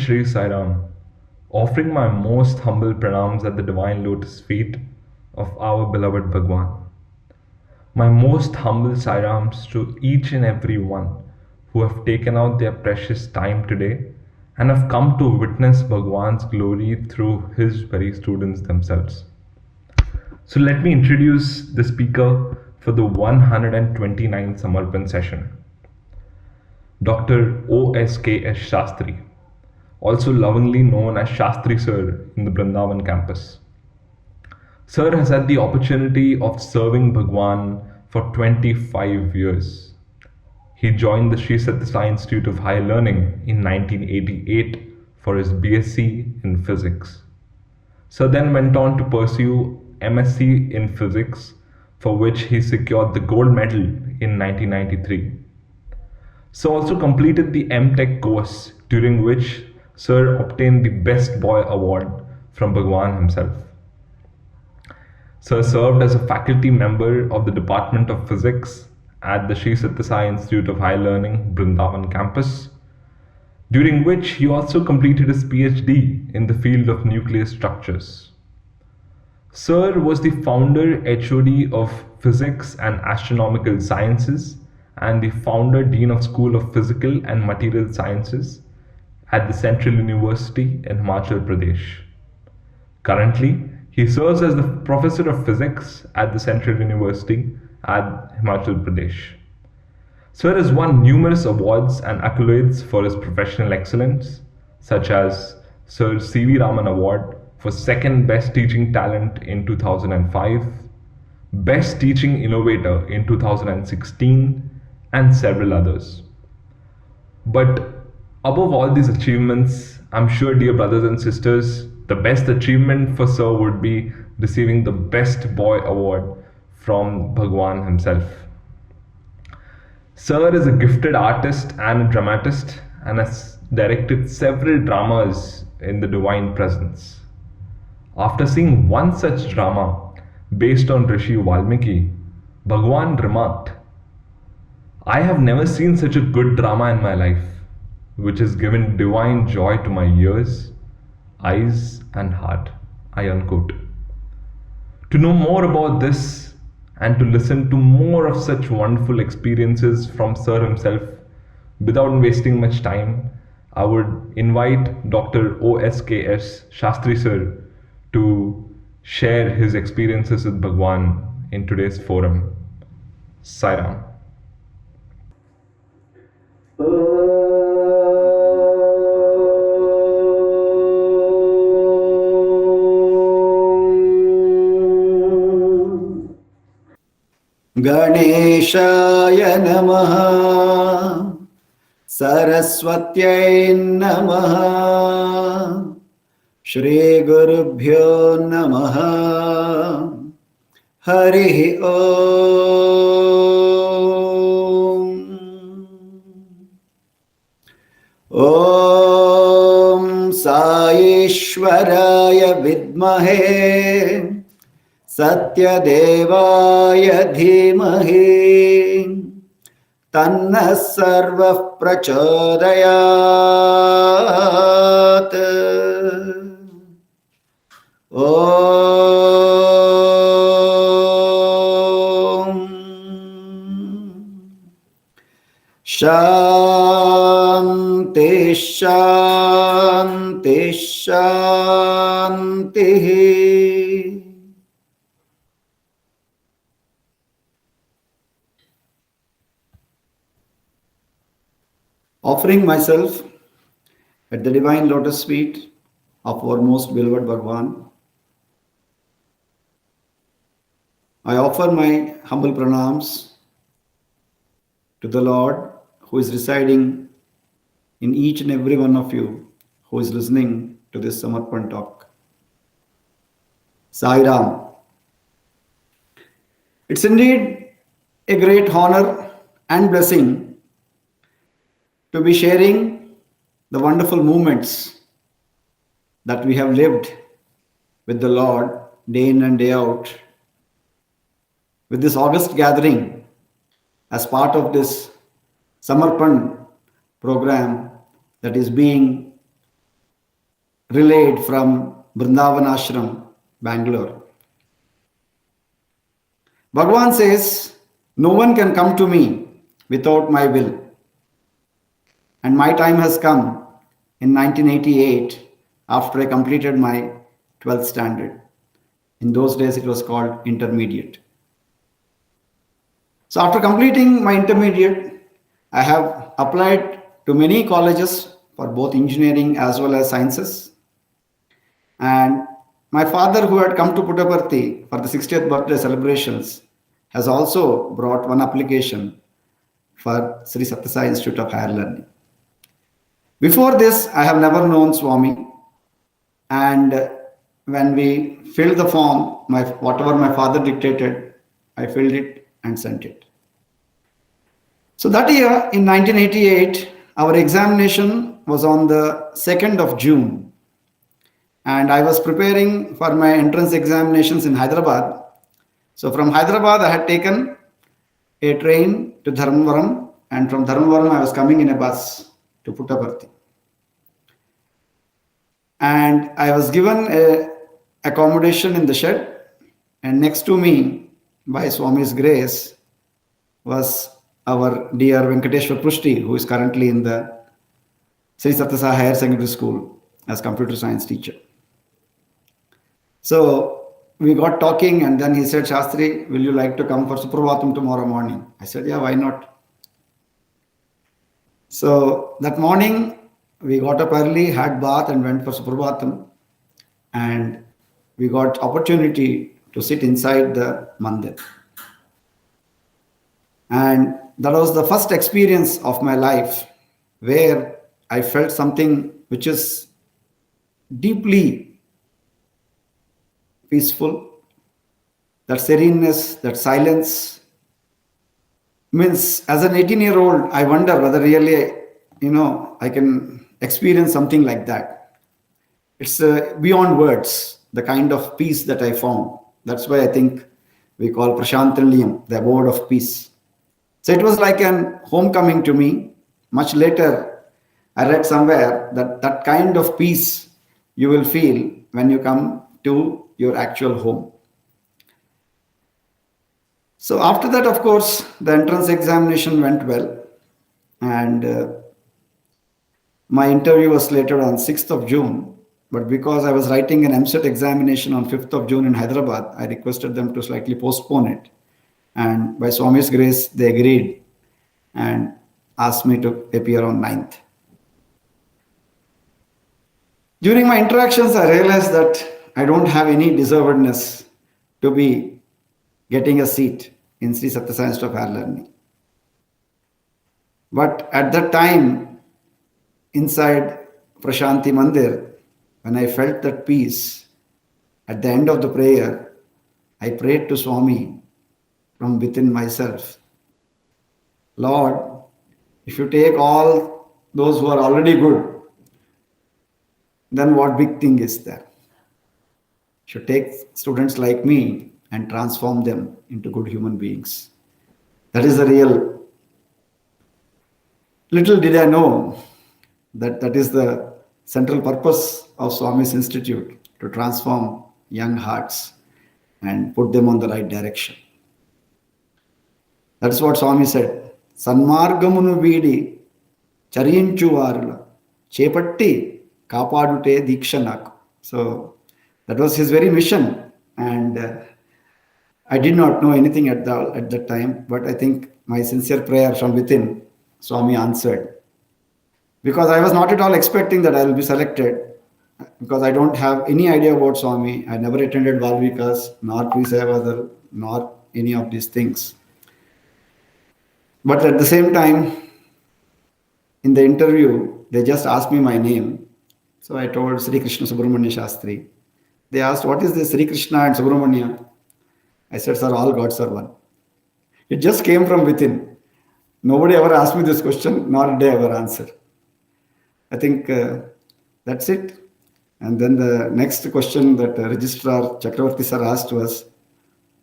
Shri Sai Ram, offering my most humble pranams at the divine lotus feet of our beloved Bhagawan. My most humble Sai Rams to each and every one who have taken out their precious time today and have come to witness Bhagawan's glory through his very students themselves. So let me introduce the speaker for the 129th Samarpan session. Dr. O.S.K.S. Sastri, also lovingly known as Sastri Sir in the Brindavan campus. Sir has had the opportunity of serving Bhagawan for 25 years. He joined the Sri Sathya Institute of Higher Learning in 1988 for his BSc in Physics. Sir then went on to pursue MSc in Physics, for which he secured the gold medal in 1993. Sir also completed the M.Tech course, during which Sir obtained the Best Boy Award from Bhagawan himself. Sir served as a faculty member of the Department of Physics at the Sri Sathya Institute of Higher Learning, Brindavan campus, during which he also completed his Ph.D. in the field of nuclear structures. Sir was the founder H.O.D. of Physics and Astronomical Sciences and the founder Dean of School of Physical and Material Sciences at the Central University in Himachal Pradesh. Currently, he serves as the Professor of Physics at the Central University at Himachal Pradesh. Sir has won numerous awards and accolades for his professional excellence, such as Sir C.V. Raman Award for Second Best Teaching Talent in 2005, Best Teaching Innovator in 2016, and several others. But above all these achievements, I'm sure, dear brothers and sisters, the best achievement for Sir would be receiving the Best Boy Award from Bhagawan himself. Sir is a gifted artist and a dramatist and has directed several dramas in the Divine Presence. After seeing one such drama based on Rishi Valmiki, Bhagawan remarked, "I have never seen such a good drama in my life, which has given divine joy to my ears, eyes and heart." I unquote. To know more about this and to listen to more of such wonderful experiences from Sir himself, without wasting much time, I would invite Dr. O.S.K.S. Sastri Sir to share his experiences with Bhagawan in today's forum. Sai Ram. Ganeshaya Namaha, Saraswatyai Namaha, Shri Gurubhyo Namaha, Hari Om. Om Saishwaraya Vidmahe Sathya Devaya Dhimahi Tanna Sarva Prachodayat. Om Shanti Shanti Shanti. Offering myself at the divine lotus feet of our most beloved Bhagawan, I offer my humble pranams to the Lord who is residing in each and every one of you who is listening to this Samarpan talk. Sai Ram. It's indeed a great honor and blessing to be sharing the wonderful moments that we have lived with the Lord day in and day out, with this August gathering as part of this Samarpan program that is being relayed from Brindavan Ashram, Bangalore. Bhagawan says, no one can come to me without my will. And my time has come in 1988 after I completed my 12th standard. In those days, it was called intermediate. So after completing my intermediate, I have applied to many colleges for both engineering as well as sciences. And my father, who had come to Puttaparthi for the 60th birthday celebrations, has also brought one application for Sri Sathya Sai Institute of Higher Learning. Before this, I have never known Swami. And when we filled the form, whatever my father dictated, I filled it and sent it. So that year, in 1988, our examination was on the 2nd of June. And I was preparing for my entrance examinations in Hyderabad. So from Hyderabad, I had taken a train to Dharmavaram, and from Dharmavaram, I was coming in a bus to Puttaparthi. And I was given a accommodation in the shed, and next to me, by Swami's grace, was our dear Venkateshwar Prushti, who is currently in the Sri Sathya Sai Higher Secondary School as computer science teacher. So we got talking, and then he said, Sastri, will you like to come for Suprabhatam tomorrow morning? I said, yeah, why not? So that morning, we got up early, had bath, and went for Suprabhatam. And we got opportunity to sit inside the mandir. And that was the first experience of my life where I felt something which is deeply peaceful. That sereneness, that silence. Means as an 18-year-old, I wonder whether really, I can experience something like that. It's beyond words, the kind of peace that I found. That's why I think we call Prashantalyam, the abode of peace. So it was like an homecoming to me. Much later, I read somewhere that that kind of peace you will feel when you come to your actual home. So after that, of course, the entrance examination went well. And my interview was slated on 6th of June. But because I was writing an MSET examination on 5th of June in Hyderabad, I requested them to slightly postpone it. And by Swami's grace, they agreed and asked me to appear on 9th. During my interactions, I realized that I don't have any deservedness to be getting a seat in Sri Sathya Sai Institute of Higher Learning. But at that time, inside Prashanti Mandir, when I felt that peace, at the end of the prayer, I prayed to Swami from within myself. Lord, if you take all those who are already good, then what big thing is there? You should take students like me and transform them into good human beings. That is the real. Little did I know that that is the central purpose of Swami's Institute, to transform young hearts and put them on the right direction. That's what Swami said. Sanmargamunu vidi charinchu varula chepatti kapadute diksha naku. So that was his very mission. And I did not know anything at that time, but I think my sincere prayer from within, Swami answered. Because I was not at all expecting that I will be selected, because I don't have any idea about Swami. I never attended Valvikas, nor Prisevadal, nor any of these things. But at the same time, in the interview, they just asked me my name. So I told Sri Krishna Subramanya Sastri. They asked, what is this Sri Krishna and Subramanya? I said, sir, all gods are one. It just came from within. Nobody ever asked me this question, nor did they ever answer. I think that's it. And then the next question that Registrar Chakravarti sir asked was,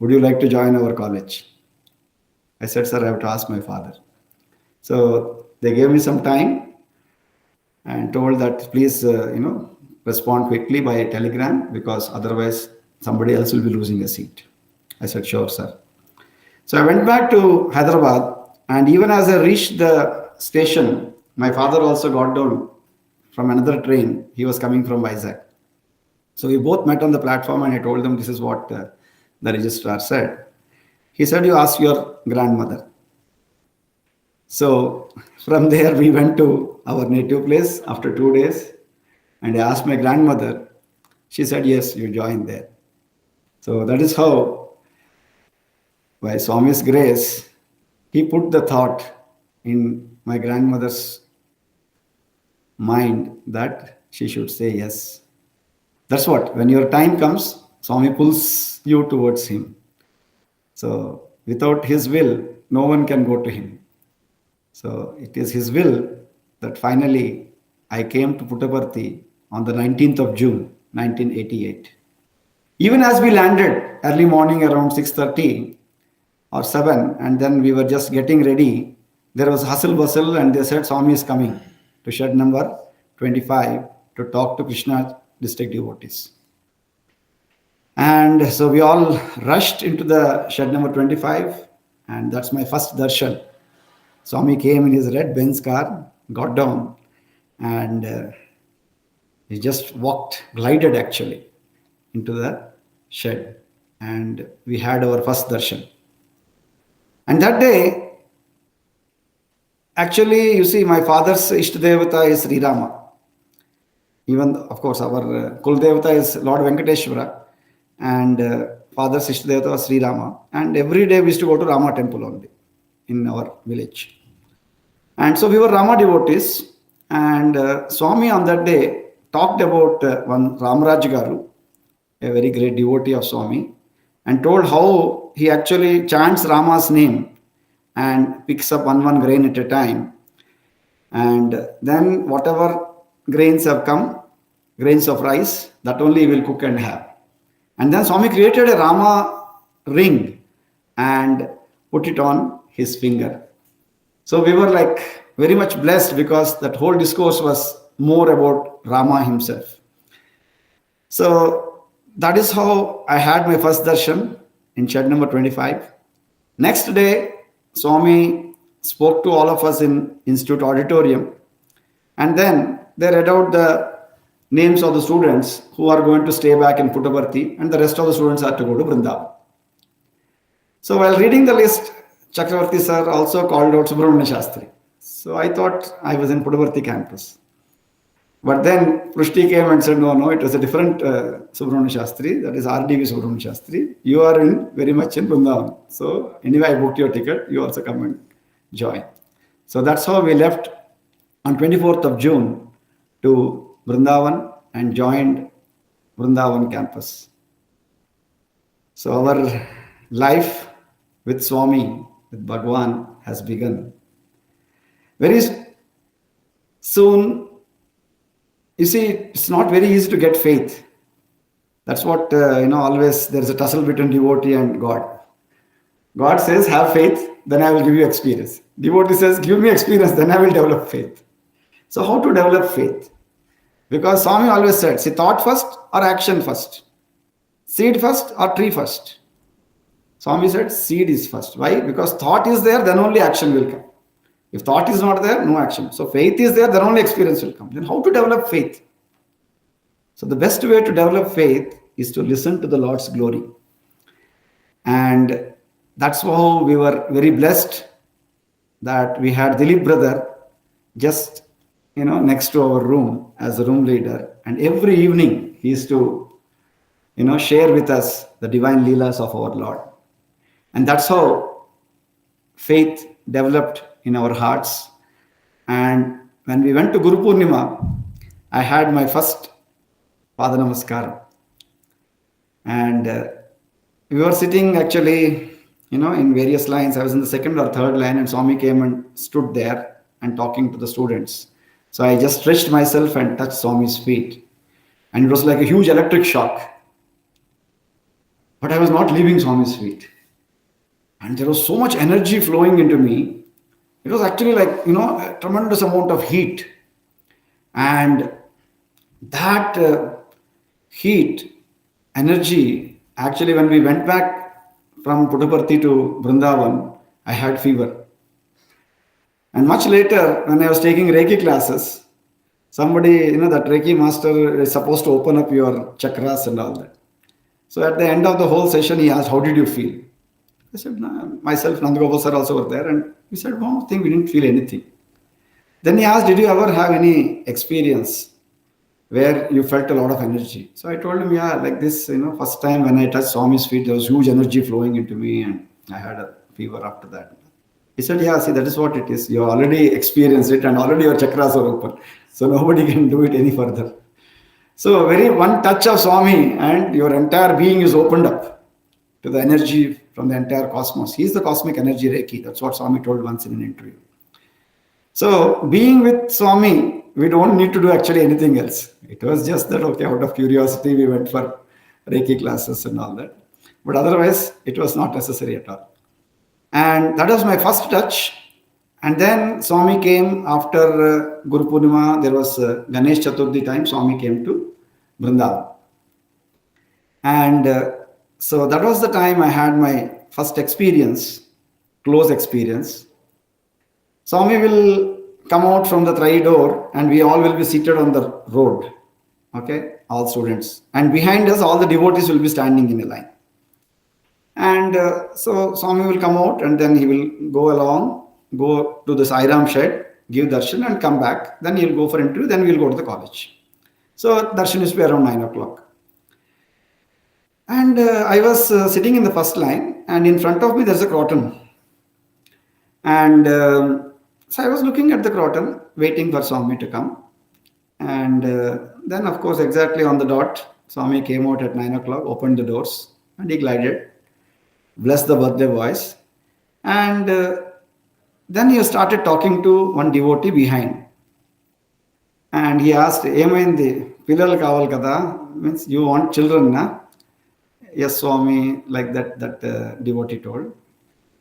would you like to join our college? I said, sir, I have to ask my father. So they gave me some time and told that please, respond quickly by telegram because otherwise somebody else will be losing a seat. I said, sure, sir. So I went back to Hyderabad, and even as I reached the station, my father also got down from another train. He was coming from Vizag. So we both met on the platform, and I told them this is what the registrar said. He said, you ask your grandmother. So from there, we went to our native place after 2 days, and I asked my grandmother. She said, yes, you join there. So that is how, by Swami's grace, he put the thought in my grandmother's mind that she should say yes. That's what, when your time comes, Swami pulls you towards him. So without his will, no one can go to him. So it is his will that finally I came to Puttaparthi on the 19th of June, 1988. Even as we landed early morning around 6:30 or 7, and then we were just getting ready, there was hustle bustle, and they said Swami is coming to shed number 25 to talk to Krishna district devotees. And so we all rushed into the shed number 25, and that's my first darshan. Swami came in his red Benz car, got down, and he just glided actually into the shed, and we had our first darshan. And that day, actually, you see, my father's Ishtadevata is Sri Rama. Even, of course, our Kuldevata is Lord Venkateshwara, and father's Ishtadevata was Sri Rama. And every day we used to go to Rama temple only in our village. And so we were Rama devotees, and Swami on that day talked about one Ramaraj Garu, a very great devotee of Swami, and told how he actually chants Rama's name and picks up one grain at a time. And then whatever grains have come, grains of rice, that only he will cook and have. And then Swami created a Rama ring and put it on his finger. So we were like very much blessed because that whole discourse was more about Rama himself. So that is how I had my first darshan in shed number 25. Next day, Swami spoke to all of us in Institute Auditorium, and then they read out the names of the students who are going to stay back in Puttaparthi, and the rest of the students are to go to Brindavan. So while reading the list, Chakravarti sir also called out Subramanya Sastri. So I thought I was in Puttaparthi campus. But then Prushti came and said, no, it was a different Subramanya Shastri, that is RDV Subramanya Shastri. You are very much in Brindavan. So anyway, I booked your ticket. You also come and join. So that's how we left on 24th of June to Brindavan and joined Brindavan campus. So our life with Swami, with Bhagawan has begun. Very soon, you see, it's not very easy to get faith. That's what, always there's a tussle between devotee and God. God says, have faith, then I will give you experience. Devotee says, give me experience, then I will develop faith. So how to develop faith? Because Swami always said, see, thought first or action first? Seed first or tree first? Swami said, seed is first. Why? Because thought is there, then only action will come. If thought is not there, no action. So faith is there, then only experience will come. Then how to develop faith? So the best way to develop faith is to listen to the Lord's glory. And that's how we were very blessed that we had Dilip brother just, next to our room as a room leader. And every evening he used to, share with us the divine leelas of our Lord. And that's how faith developed in our hearts. And when we went to Guru Purnima, I had my first Pada Namaskara. And we were sitting actually, in various lines. I was in the second or third line, and Swami came and stood there and talking to the students. So I just stretched myself and touched Swami's feet. And it was like a huge electric shock. But I was not leaving Swami's feet. And there was so much energy flowing into me. It was actually like, a tremendous amount of heat. And That heat, energy, actually, when we went back from Puttaparthi to Brindavan, I had fever. And much later, when I was taking Reiki classes, somebody, that Reiki master is supposed to open up your chakras and all that. So at the end of the whole session, he asked, "How did you feel?" I said, "No, myself, Nandagopal sir also were there." And he said, "No, I think we didn't feel anything." Then he asked, "Did you ever have any experience where you felt a lot of energy?" So I told him, "Yeah, like this, first time when I touched Swami's feet, there was huge energy flowing into me and I had a fever after that." He said, "Yeah, see, that is what it is. You already experienced it and already your chakras are open. So nobody can do it any further." So very one touch of Swami and your entire being is opened up to the energy from the entire cosmos. He is the cosmic energy Reiki. That's what Swami told once in an interview. So being with Swami, we don't need to do actually anything else. It was just that, okay, out of curiosity, we went for Reiki classes and all that. But otherwise, it was not necessary at all. And that was my first touch. And then Swami came after Guru Purnima. There was Ganesh Chaturthi time. Swami came to Brindavan. And so that was the time I had my first experience, close experience. Swami will come out from the Trai door and we all will be seated on the road. Okay, all students. And behind us, all the devotees will be standing in a line. And so Swami will come out and then he will go along, go to the Sairam shed, give darshan and come back. Then he'll go for interview, then we'll go to the college. So darshan is around 9 o'clock. And I was sitting in the first line and in front of me there's a croton. And so I was looking at the croton, waiting for Swami to come. And then of course exactly on the dot, Swami came out at 9 o'clock, opened the doors and he glided. Bless the birthday boys. And then he started talking to one devotee behind. And he asked, "Emaindi, Pilal Kaval Kada," means you want children, na? "Yes, Swami," like that devotee told.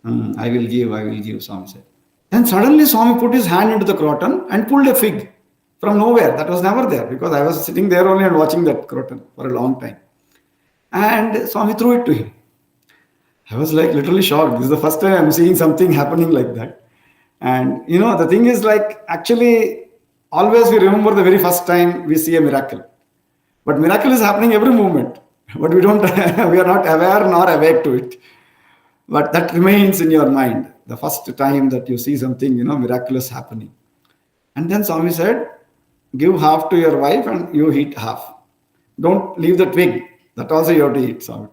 I will give, Swami said. Then suddenly Swami put his hand into the croton and pulled a fig from nowhere. That was never there because I was sitting there only and watching that croton for a long time. And Swami threw it to him. I was like literally shocked. This is the first time I'm seeing something happening like that. And the thing is like actually always we remember the very first time we see a miracle. But miracle is happening every moment. But we are not aware nor awake to it. But that remains in your mind. The first time that you see something, miraculous happening. And then Swami said, "Give half to your wife and you eat half. Don't leave the twig. That also you have to eat," Swami.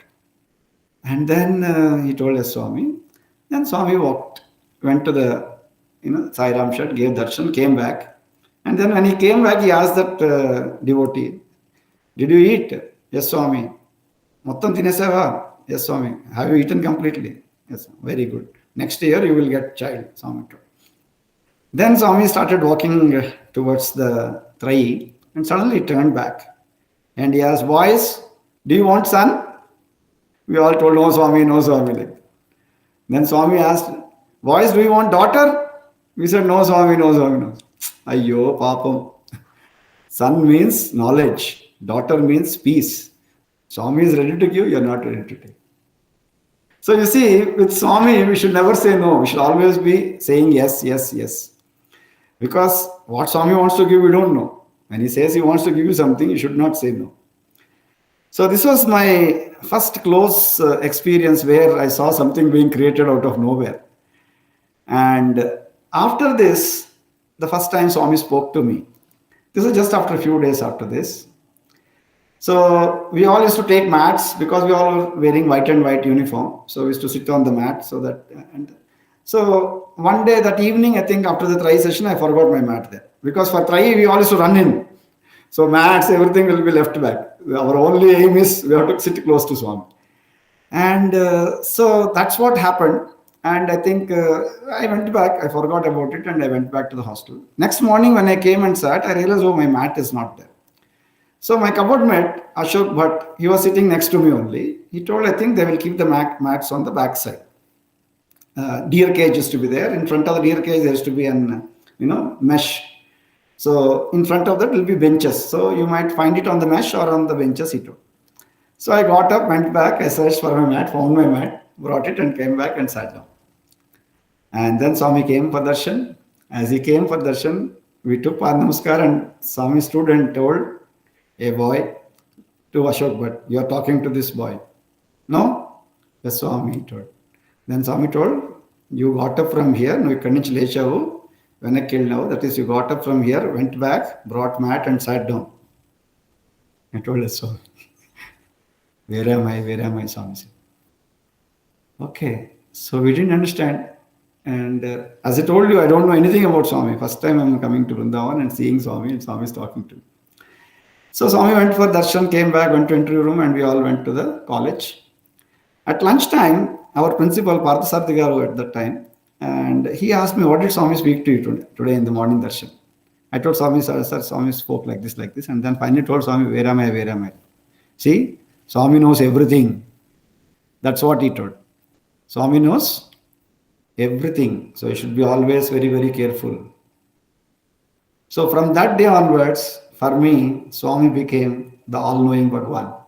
And then he told us Swami. Then Swami went to the Sai Ram Shat, gave darshan, came back. And then when he came back, he asked that devotee, "Did you eat?" "Yes, Swami." "Mottam tinesava?" "Yes, Swami." "Have you eaten completely?" "Yes." "Very good. Next year you will get child," Swami told. Then Swami started walking towards the Trai and suddenly he turned back. And he asked, "Boys, do you want son?" We all told, "No, Swami, no, Swami." Then Swami asked, "Boys, do you want daughter?" We said, "No, Swami, no, Swami, no." Ayyo, papam. Son means knowledge. Daughter means peace. Swami is ready to give, you are not ready to take. So you see, with Swami, we should never say no. We should always be saying yes, yes, yes. Because what Swami wants to give, we don't know. When he says he wants to give you something, you should not say no. So this was my first close experience where I saw something being created out of nowhere. And after this, the first time Swami spoke to me, this is just after a few days after this. So we all used to take mats because we all were wearing white and white uniform. So we used to sit on the mat so one day that evening, I think after the Trai session, I forgot my mat there. Because for Trai, we all used to run in. So mats, everything will be left back. Our only aim is we have to sit close to Swami. And so that's what happened. And I think I went back. I forgot about it and I went back to the hostel. Next morning when I came and sat, I realized, oh, my mat is not there. So my cupboard mate, Ashok Bhatt, he was sitting next to me only. He told, I think they will keep the mats on the back side. Deer cage used to be there. In front of the deer cage, there used to be an, mesh. So in front of that will be benches. So you might find it on the mesh or on the benches, he told. So I got up, went back, I searched for my mat, found my mat, brought it and came back and sat down. And then Swami came for darshan. As he came for darshan, we took Pad Namaskar and Swami stood and told a boy to Ashok Bhatt, you are talking to this boy. No? Yes, Swami told. Then Swami told, you got up from here, no, when I killed now, that is, you got up from here, went back, brought mat and sat down. I told us, Swami, where am I, Swami said. Okay, so we didn't understand. And as I told you, I don't know anything about Swami. First time I'm coming to Brindavan and seeing Swami, and Swami is talking to me. So Swami went for darshan, came back, went to interview room, and we all went to the college. At lunchtime, our principal, Partha Garu at that time, and he asked me, what did Swami speak to you today in the morning darshan? I told Swami, sir, Swami spoke like this, and then finally told Swami, where am I? See, Swami knows everything. That's what he told. Swami knows everything. So you should be always very, very careful. So from that day onwards, for me, Swami became the all-knowing Bhagawan.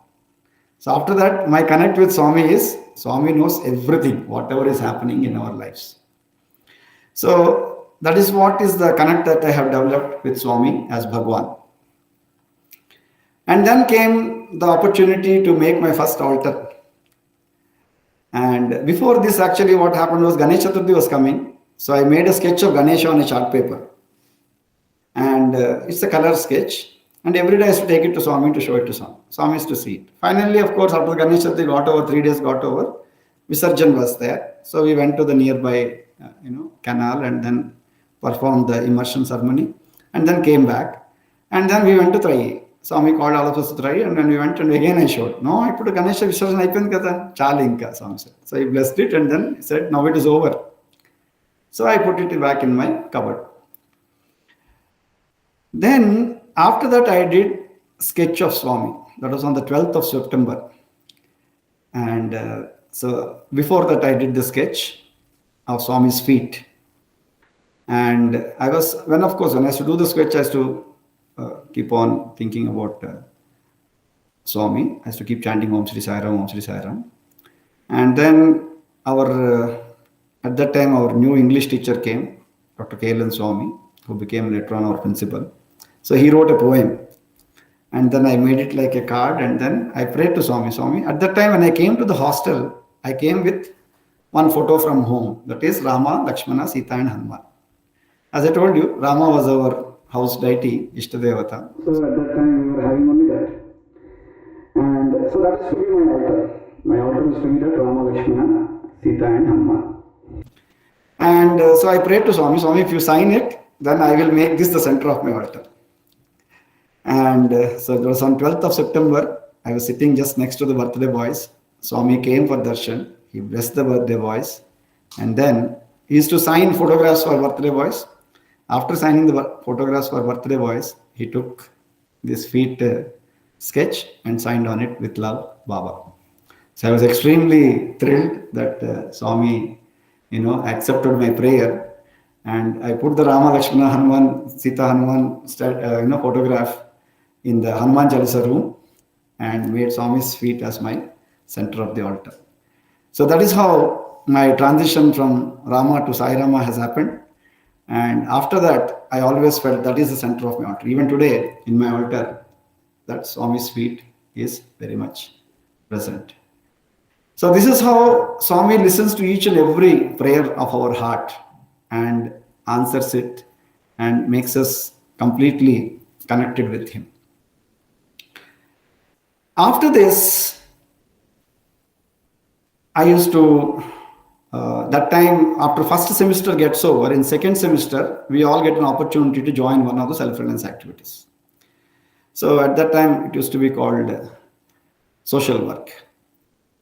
So after that, my connect with Swami is, Swami knows everything, whatever is happening in our lives. So that is what is the connect that I have developed with Swami as Bhagawan. And then came the opportunity to make my first altar. And before this, actually, what happened was Ganesh Chaturthi was coming. So I made a sketch of Ganesha on a chart paper. And it's a color sketch. And every day I used to take it to Swami to show it to Swami. Swami used to see it. Finally, of course, after Ganesh Chaturthi got over, 3 days got over, Visarjan was there. So we went to the nearby canal and then performed the immersion ceremony. And then came back. And then we went to Trai. Swami called all of us to try, and then we went and again I showed. No, I put a Ganesha Visarjan అయిపోయింది కదా చాలు ఇంకా, Swami said. So he blessed it and then he said, now it is over. So I put it back in my cupboard. Then after that I did sketch of Swami. That was on the 12th of September. And so before that I did the sketch of Swami's feet. And I was, when I used to do the sketch, I used to keep on thinking about Swami. I used to keep chanting Om Shri Sai Ram, Om Shri Sai Ram. And then at that time, our new English teacher came, Dr. K.L.N. Swami, who became later on our principal. So he wrote a poem. And then I made it like a card, and then I prayed to Swami. Swami, at that time when I came to the hostel, I came with one photo from home. That is Rama, Lakshmana, Sita and Hanuman. As I told you, Rama was our house deity, Ishtadevata. So at that time we were having only that. And so that is to be my altar. My altar is to be that Rama, Lakshmana, Sita and Hanuman. And so I prayed to Swami, Swami, if you sign it, then I will make this the center of my altar. And so it was on 12th of September, I was sitting just next to the birthday boys. Swami came for darshan. He blessed the birthday boys. And then he used to sign photographs for birthday boys. After signing the photographs for birthday boys, he took this feet sketch and signed on it with love, Baba. So I was extremely thrilled that Swami, accepted my prayer. And I put the Rama, Lakshmana, Hanuman, Sita, Hanuman, photograph in the Hanuman Chalisa room and made Swami's feet as my center of the altar. So that is how my transition from Rama to Sai Rama has happened. And after that, I always felt that is the center of my altar. Even today, in my altar, that Swami's feet is very much present. So this is how Swami listens to each and every prayer of our heart and answers it and makes us completely connected with him. After this, I used to, that time after first semester gets over, in second semester, we all get an opportunity to join one of the self-reliance activities. So at that time, it used to be called social work.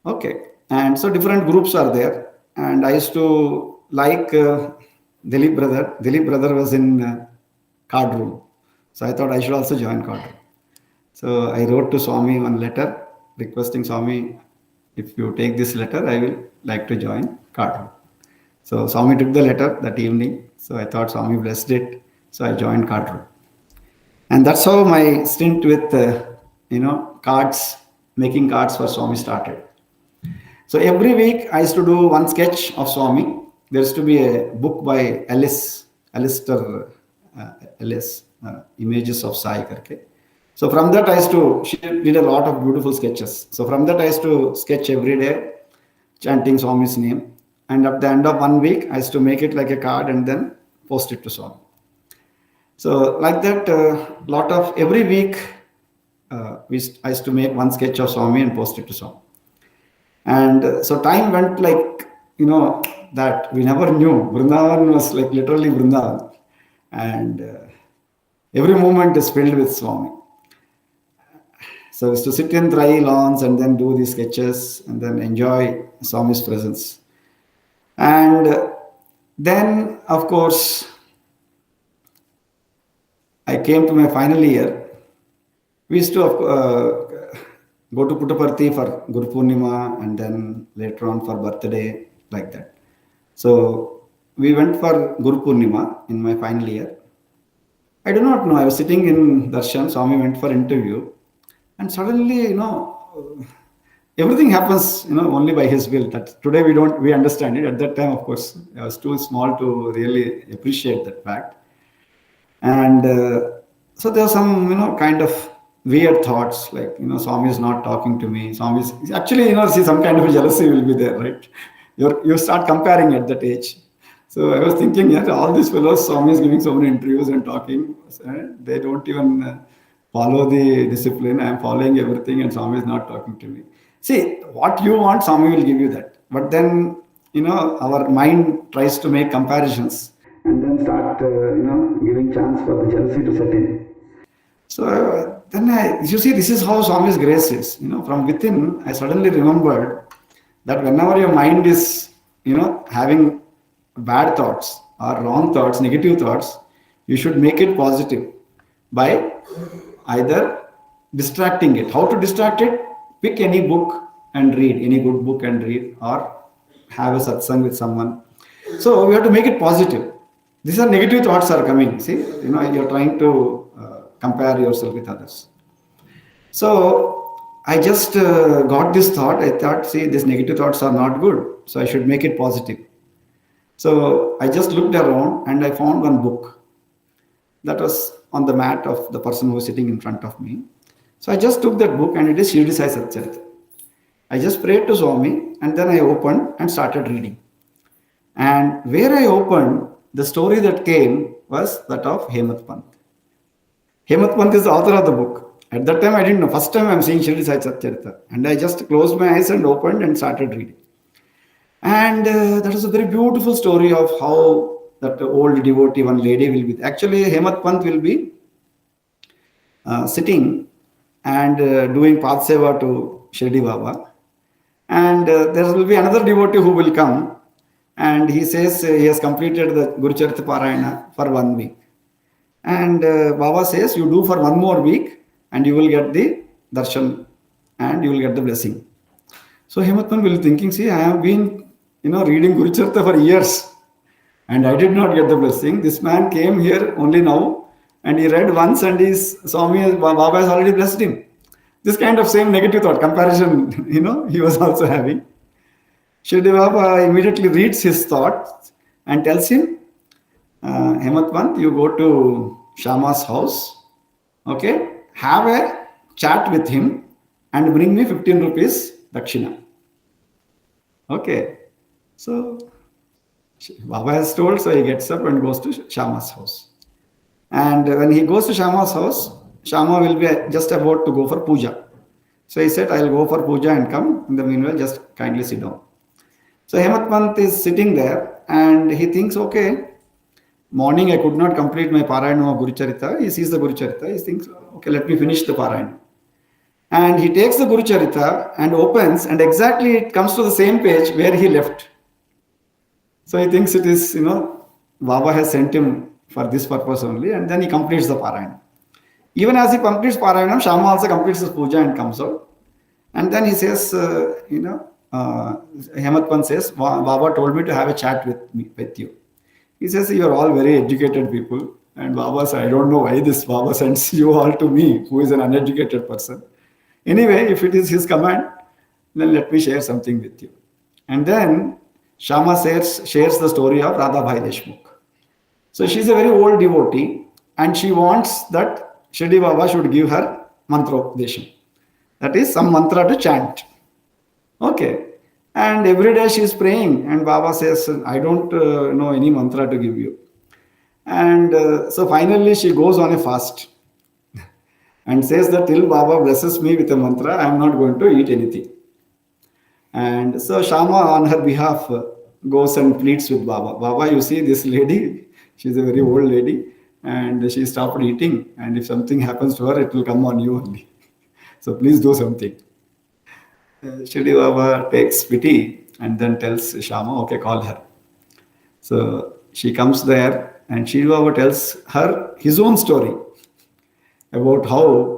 Okay. And so different groups are there. And I used to like Dilip brother. Dilip brother was in card room. So I thought I should also join card room. So I wrote to Swami one letter requesting Swami, if you take this letter, I will like to join card room. So Swami took the letter that evening. So I thought Swami blessed it. So I joined card room. And that's how my stint with, cards, making cards for Swami started. So every week I used to do one sketch of Swami. There used to be a book by Alistair Ellis, Images of Sai karke. So from that I used to, she did a lot of beautiful sketches. So from that I used to sketch every day, chanting Swami's name. And at the end of one week, I used to make it like a card and then post it to Swami. So like that, lot of every week, I used to make one sketch of Swami and post it to Swami. And so time went like, that we never knew. Brindavan was like literally Brindavan. And every moment is filled with Swami. So I used to sit in dry lawns and then do these sketches and then enjoy Swami's presence. And then, of course, I came to my final year. We used to go to Puttaparthi for Guru Purnima and then later on for birthday, like that. So we went for Guru Purnima in my final year. I do not know. I was sitting in Darshan. Swami went for interview, and suddenly, everything happens, only by His will. That today we understand it. At that time, of course, I was too small to really appreciate that fact. And so there are some, kind of weird thoughts like, Swami is not talking to me. Swami is actually, see, some kind of a jealousy will be there, right? You start comparing at that age. So I was thinking, yeah, all these fellows, Swami is giving so many interviews and talking. They don't even follow the discipline. I am following everything and Swami is not talking to me. See, what you want, Swami will give you that. But then, our mind tries to make comparisons and then start, giving chance for the jealousy to set in. So then you see, this is how Swami's grace is. From within, I suddenly remembered that whenever your mind is, having bad thoughts or wrong thoughts, negative thoughts, you should make it positive by either distracting it. How to distract it? Pick any book and read, any good book and read, or have a satsang with someone. So we have to make it positive. These are negative thoughts are coming. See, you're trying to compare yourself with others. So I just got this thought. I thought, see, these negative thoughts are not good. So I should make it positive. So I just looked around and I found one book that was on the mat of the person who was sitting in front of me. So I just took that book and it is Shirdi Sai Satcharita. I just prayed to Swami and then I opened and started reading. And where I opened, the story that came was that of Hemat Pant. Hemat Pant is the author of the book. At that time I didn't know. First time I'm seeing Shirdi Sai Satcharita. And I just closed my eyes and opened and started reading. And that is a very beautiful story of how that old devotee, one lady will be. Actually, Hemat Pant will be sitting and doing Path Seva to Shirdi Baba. And there will be another devotee who will come and he says he has completed the Guru Charita Parayana for 1 week. And Baba says, you do for 1 more week and you will get the darshan and you will get the blessing. So Hemat Pant will be thinking, see, I have been reading Guru Charita for years and I did not get the blessing. This man came here only now and he read once and Baba has already blessed him. This kind of same negative thought, comparison, he was also having. Shirdi Baba immediately reads his thoughts and tells him, Hemat Pant, you go to Shama's house, okay, have a chat with him and bring me 15 rupees dakshina. Okay. So Baba has told, so he gets up and goes to Shama's house. And when he goes to Shama's house, Shama will be just about to go for puja. So he said, I'll go for puja and come. In the meanwhile, just kindly sit down. So Hemat Pant is sitting there and he thinks, okay, morning I could not complete my Parayana of Guru Charita. He sees the Guru Charita. He thinks, okay, let me finish the Parayana. And he takes the Guru Charita and opens and exactly it comes to the same page where he left. So he thinks it is, Baba has sent him for this purpose only, and then he completes the Parayana. Even as he completes Parayana, Shama also completes his puja and comes out. And then he says, Hemat Pant says, Baba told me to have a chat with you. He says, you are all very educated people. And Baba said, I don't know why this Baba sends you all to me, who is an uneducated person. Anyway, if it is his command, then let me share something with you. And then Shama shares the story of Radhabhai Deshmukh. So she's a very old devotee and she wants that Shirdi Baba should give her mantra-updesham. That is some mantra to chant. Okay. And every day she is praying and Baba says, I don't know any mantra to give you. And so finally she goes on a fast and says that till Baba blesses me with a mantra, I am not going to eat anything. And so Shama on her behalf goes and pleads with Baba. Baba, you see this lady, she's a very old lady and she stopped eating. And if something happens to her, it will come on you only. So please do something. Shirdi Baba takes pity and then tells Shama, okay, call her. So she comes there and Shirdi Baba tells her his own story about how,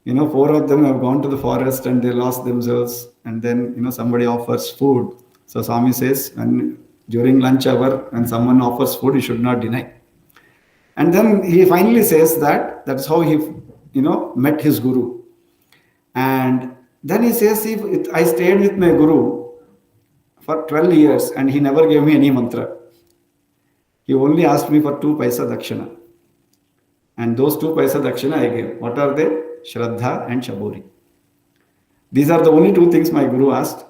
four of them have gone to the forest and they lost themselves. And then, somebody offers food. So Swami says, when during lunch hour, when someone offers food, you should not deny. And then he finally says that's how he, met his guru. And then he says, if I stayed with my guru for 12 years and he never gave me any mantra. He only asked me for 2 paisa dakshina. And those 2 paisa dakshina I gave. What are they? Shraddha and Shaburi. These are the only 2 things my guru asked.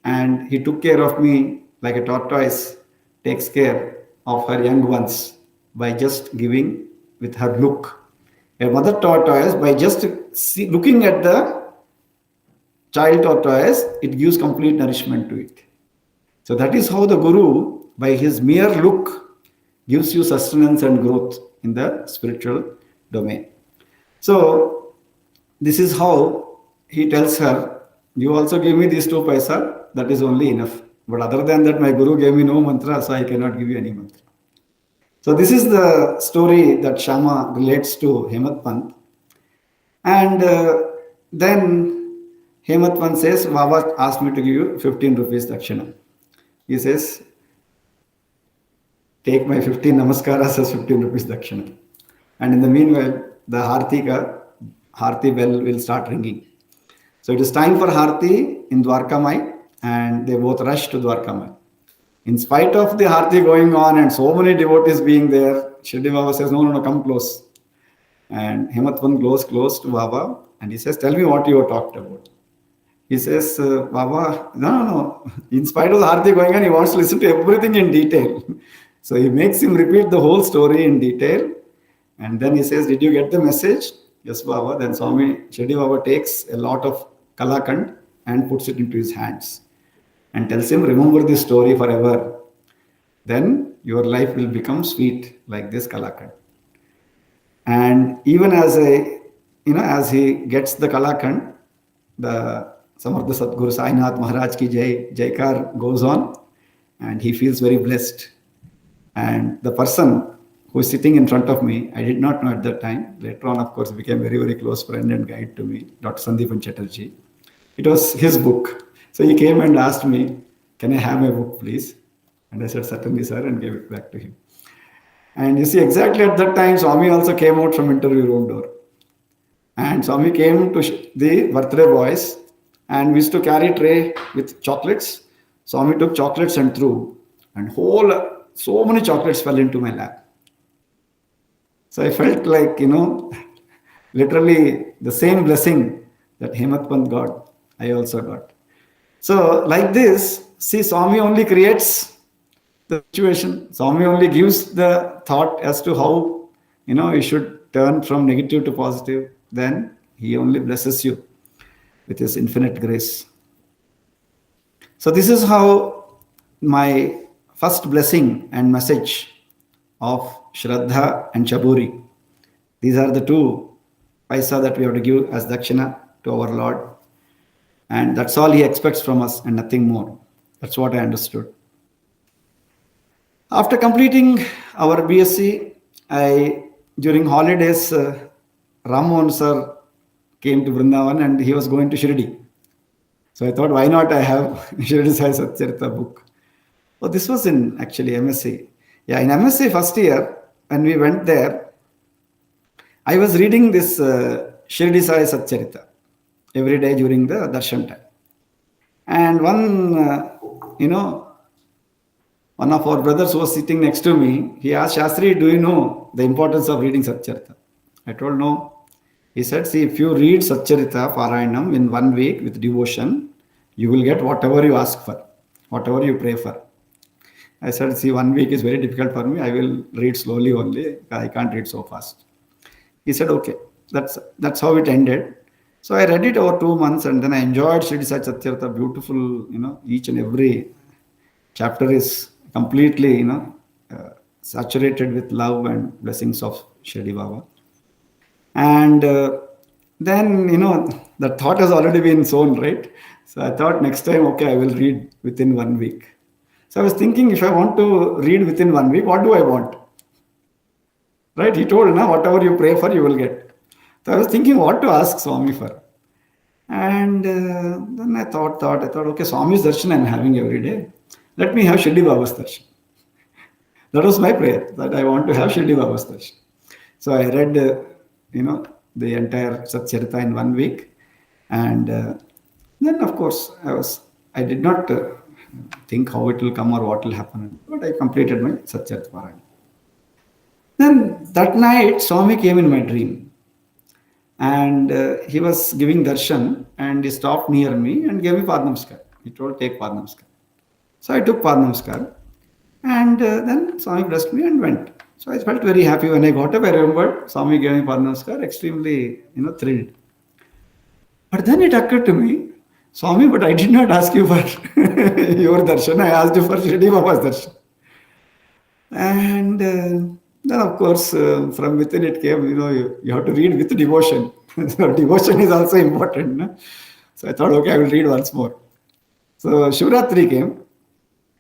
And he took care of me like a tortoise takes care of her young ones by just giving with her look. A mother tortoise, by just looking at the child tortoise, it gives complete nourishment to it. So that is how the guru, by his mere look, gives you sustenance and growth in the spiritual domain. So this is how he tells her, you also give me these 2 paisa, that is only enough. But other than that, my guru gave me no mantra, so I cannot give you any mantra. So this is the story that Shama relates to Hemat Pant. And then Hemat Pant says, Baba asked me to give you 15 rupees dakshina. He says, take my 15 namaskaras as 15 rupees dakshina. And in the meanwhile, the Harti bell will start ringing. So it is time for Harti in Dwarkamai, and they both rush to Dwarkamai. In spite of the Harti going on and so many devotees being there, Shirdi Baba says, no, come close. And Hemat Pant goes close to Baba and he says, tell me what you have talked about. He says, Baba, no. In spite of the Harti going on, he wants to listen to everything in detail. So he makes him repeat the whole story in detail. And then he says, did you get the message? Yes, Baba. Then Shirdi Baba takes a lot of kalakand and puts it into his hands and tells him, remember this story forever. Then your life will become sweet like this kalakand. And even as he gets the kalakand, the Samartha Sadguru Sainath Maharaj ki Jaikar goes on and he feels very blessed. And the person who is sitting in front of me, I did not know at that time. Later on, of course, became very, very close friend and guide to me, Dr. Sandeepan Chatterjee. It was his book. So he came and asked me, can I have my book, please? And I said, certainly, sir, and gave it back to him. And you see, exactly at that time, Swami also came out from interview room door. And Swami came to the birthday boys and we used to carry tray with chocolates. Swami took chocolates and threw. And so many chocolates fell into my lap. So I felt like, literally the same blessing that Hemat Pant got, I also got. So like this, see, Swami only creates the situation. Swami only gives the thought as to how, you should turn from negative to positive. Then he only blesses you with his infinite grace. So this is how my first blessing and message of Shraddha and Shaburi. These are the 2 paisa that we have to give as dakshina to our Lord. And that's all he expects from us and nothing more. That's what I understood. After completing our BSc, during holidays, Raman sir came to Brindavan and he was going to Shirdi. So I thought, why not I have Shirdi Sai Satcharita book. Oh, this was in actually MSc. Yeah, in MSc first year, when we went there, I was reading this Shirdi Sai Satcharita every day during the darshan time. And one of our brothers was sitting next to me. He asked, Shastri, do you know the importance of reading Satcharita? I told no. He said, see, if you read Satcharita Parayanam in 1 week with devotion, you will get whatever you ask for, whatever you pray for. I said, see, 1 week is very difficult for me. I will read slowly only. I can't read so fast. He said, okay. That's how it ended. So I read it over 2 months, and then I enjoyed Shri Sai Satcharita. Beautiful, each and every chapter is completely, saturated with love and blessings of Shirdi Baba. And then, the thought has already been sown, right? So I thought next time, okay, I will read within 1 week. So I was thinking, if I want to read within 1 week, what do I want? Right? He told, now whatever you pray for, you will get. So I was thinking what to ask Swami for. And then I thought, okay, Swami's darshan I'm having every day. Let me have Shirdi Baba's darshan. That was my prayer, that I want to have Shirdi Baba's darshan. So I read, the entire Satcharita in 1 week. And then, of course, I did not think how it will come or what will happen. But I completed my Satcharita Parayana. Then that night, Swami came in my dream. And he was giving darshan, and he stopped near me and gave me Padnamaskar. He told, take Padnamaskar. So I took Padnamaskar. And then Swami blessed me and went. So I felt very happy when I got up. I remembered Swami gave me Padnamaskar, extremely, thrilled. But then it occurred to me, Swami, but I did not ask you for your darshan. I asked you for Shirdi Baba's darshan. And then, of course, from within it came, you have to read with devotion. So devotion is also important. No? So I thought, okay, I will read once more. So Shivratri came,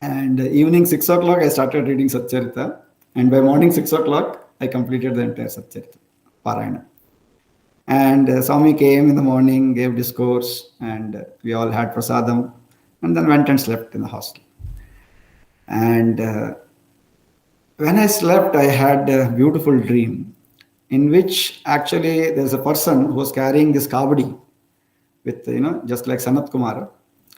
and evening 6 o'clock, I started reading Satcharita. And by morning 6 o'clock, I completed the entire Satcharita Parayana. And Swami came in the morning, gave discourse, and we all had prasadam, and then went and slept in the hostel. And when I slept, I had a beautiful dream in which actually there's a person who was carrying this kavadi with, just like Sanat Kumara,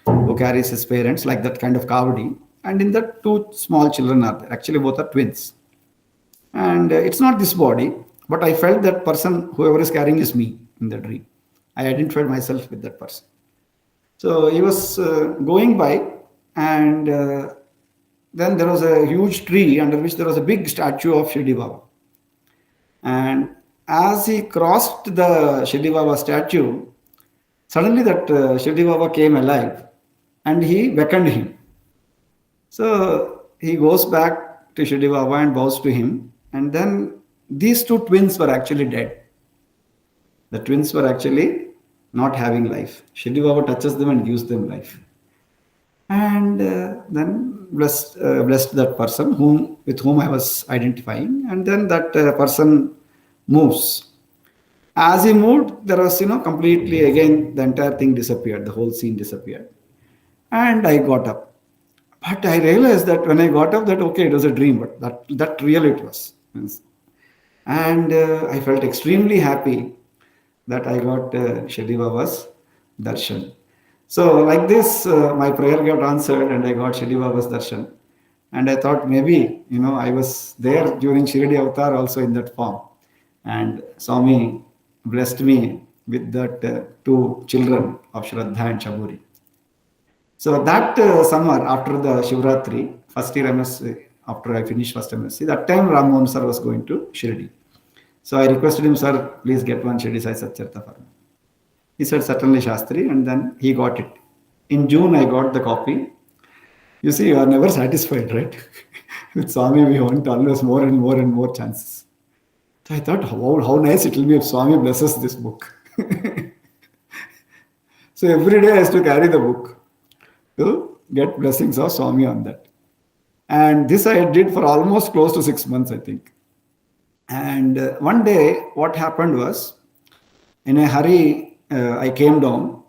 who carries his parents, like that kind of kavadi. And in that, 2 small children are there. Actually, both are twins. And it's not this body, but I felt that person, whoever is carrying, is me in the dream. I identified myself with that person. So he was going by, and then there was a huge tree under which there was a big statue of Shirdi Baba. And as he crossed the Shirdi Baba statue, suddenly that Shirdi Baba came alive and he beckoned him. So he goes back to Shirdi Baba and bows to him. And then these 2 twins were actually dead. The twins were actually not having life. Shirdi Baba touches them and gives them life. And then blessed that person with whom I was identifying. And then that person moves. As he moved, there was, completely again, the entire thing disappeared. The whole scene disappeared. And I got up. But I realized that when I got up, that, okay, it was a dream, but that really it was. And I felt extremely happy that I got Shirdi Baba's darshan. So like this, my prayer got answered and I got Shirdi Baba's darshan. And I thought maybe, I was there during Shirdi Avatar also in that form. And Swami blessed me with that 2 children of Shraddha and Shaburi. So that summer, after the Shivratri, first year MSc, after I finished first MSc, that time Raman sir was going to Shirdi. So I requested him, sir, please get one Shirdi Sai Satcharita for me. He said, certainly Shastri, and then he got it. In June, I got the copy. You see, you are never satisfied, right? With Swami, we want always more and more and more chances. So I thought, how nice it will be if Swami blesses this book. So every day I used to carry the book to get blessings of Swami on that. And this I did for almost close to 6 months, I think. And one day, what happened was, in a hurry, I came down,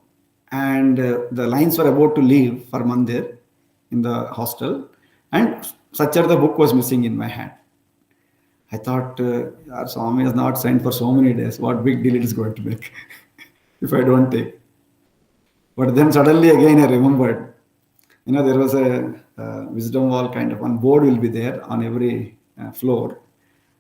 and the lines were about to leave for Mandir in the hostel, and Satcharita book was missing in my hand. I thought, our Swami has not signed for so many days. What big deal it is going to make if I don't take? But then suddenly again I remembered, there was a wisdom wall kind of one board will be there on every floor.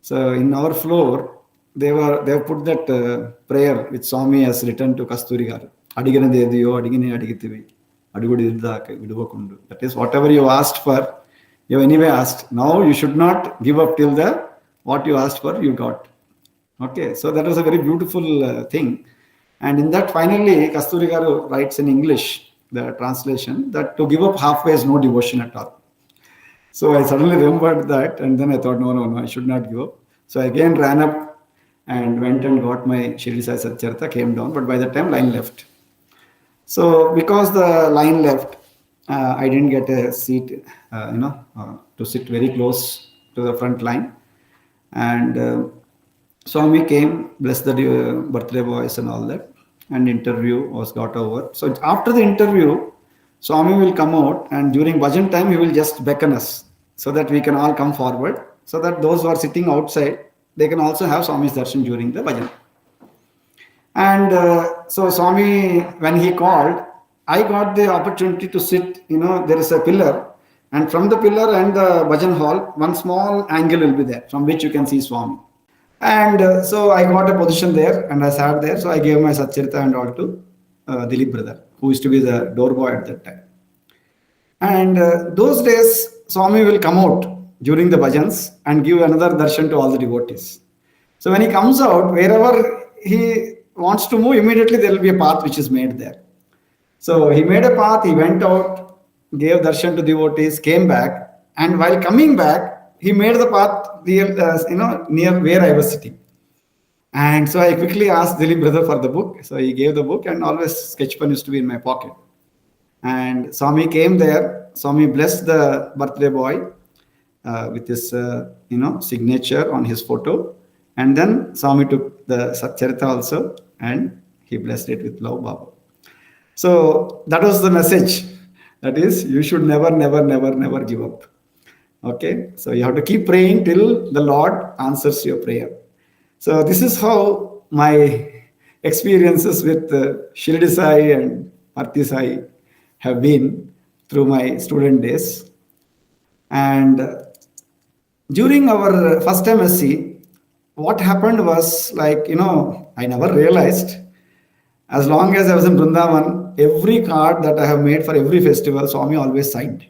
So in our floor, they have put that prayer which Swami has written to Kasturi garu. Adigane dediyo, adigine adigithivi, adugudi iddaka viduvakundu. That is whatever you asked for, you have anyway asked. Now you should not give up till the what you asked for you got. Okay, so that was a very beautiful thing. And in that finally Kasturi garu writes in English the translation that to give up halfway is no devotion at all. So I suddenly remembered that, and then I thought, no, I should not give up. So I again ran up and went and got my Shirdi Sai Satcharita, came down, but by the time line left. So because the line left, I didn't get a seat, to sit very close to the front line. And Swami came, blessed the birthday boys and all that, and interview was got over. So after the interview, Swami will come out, and during bhajan time, he will just beckon us so that we can all come forward, so that those who are sitting outside, they can also have Swami's darshan during the bhajan. And so Swami, when he called, I got the opportunity to sit, there is a pillar, and from the pillar and the bhajan hall, one small angle will be there from which you can see Swami. And so I got a position there and I sat there. So I gave my Satcharita and all to Dilip brother, who used to be the door boy at that time. And those days, Swami will come out during the bhajans and give another darshan to all the devotees. So when he comes out, wherever he wants to move, immediately there will be a path which is made there. So he made a path, he went out, gave darshan to devotees, came back, and while coming back, he made the path near where I was sitting. And so I quickly asked Dilip brother for the book. So he gave the book, and always sketch pen used to be in my pocket. And Swami came there. Swami blessed the birthday boy with his signature on his photo. And then Swami took the Satcharita also, and he blessed it with love, Baba. So that was the message. That is, you should never, never, never, never give up. Okay, so you have to keep praying till the Lord answers your prayer. So this is how my experiences with Shirdi Sai and Arti Sai have been through my student days. And during our first MSc, what happened was I never realized, as long as I was in Brindavan, every card that I have made for every festival, Swami always signed.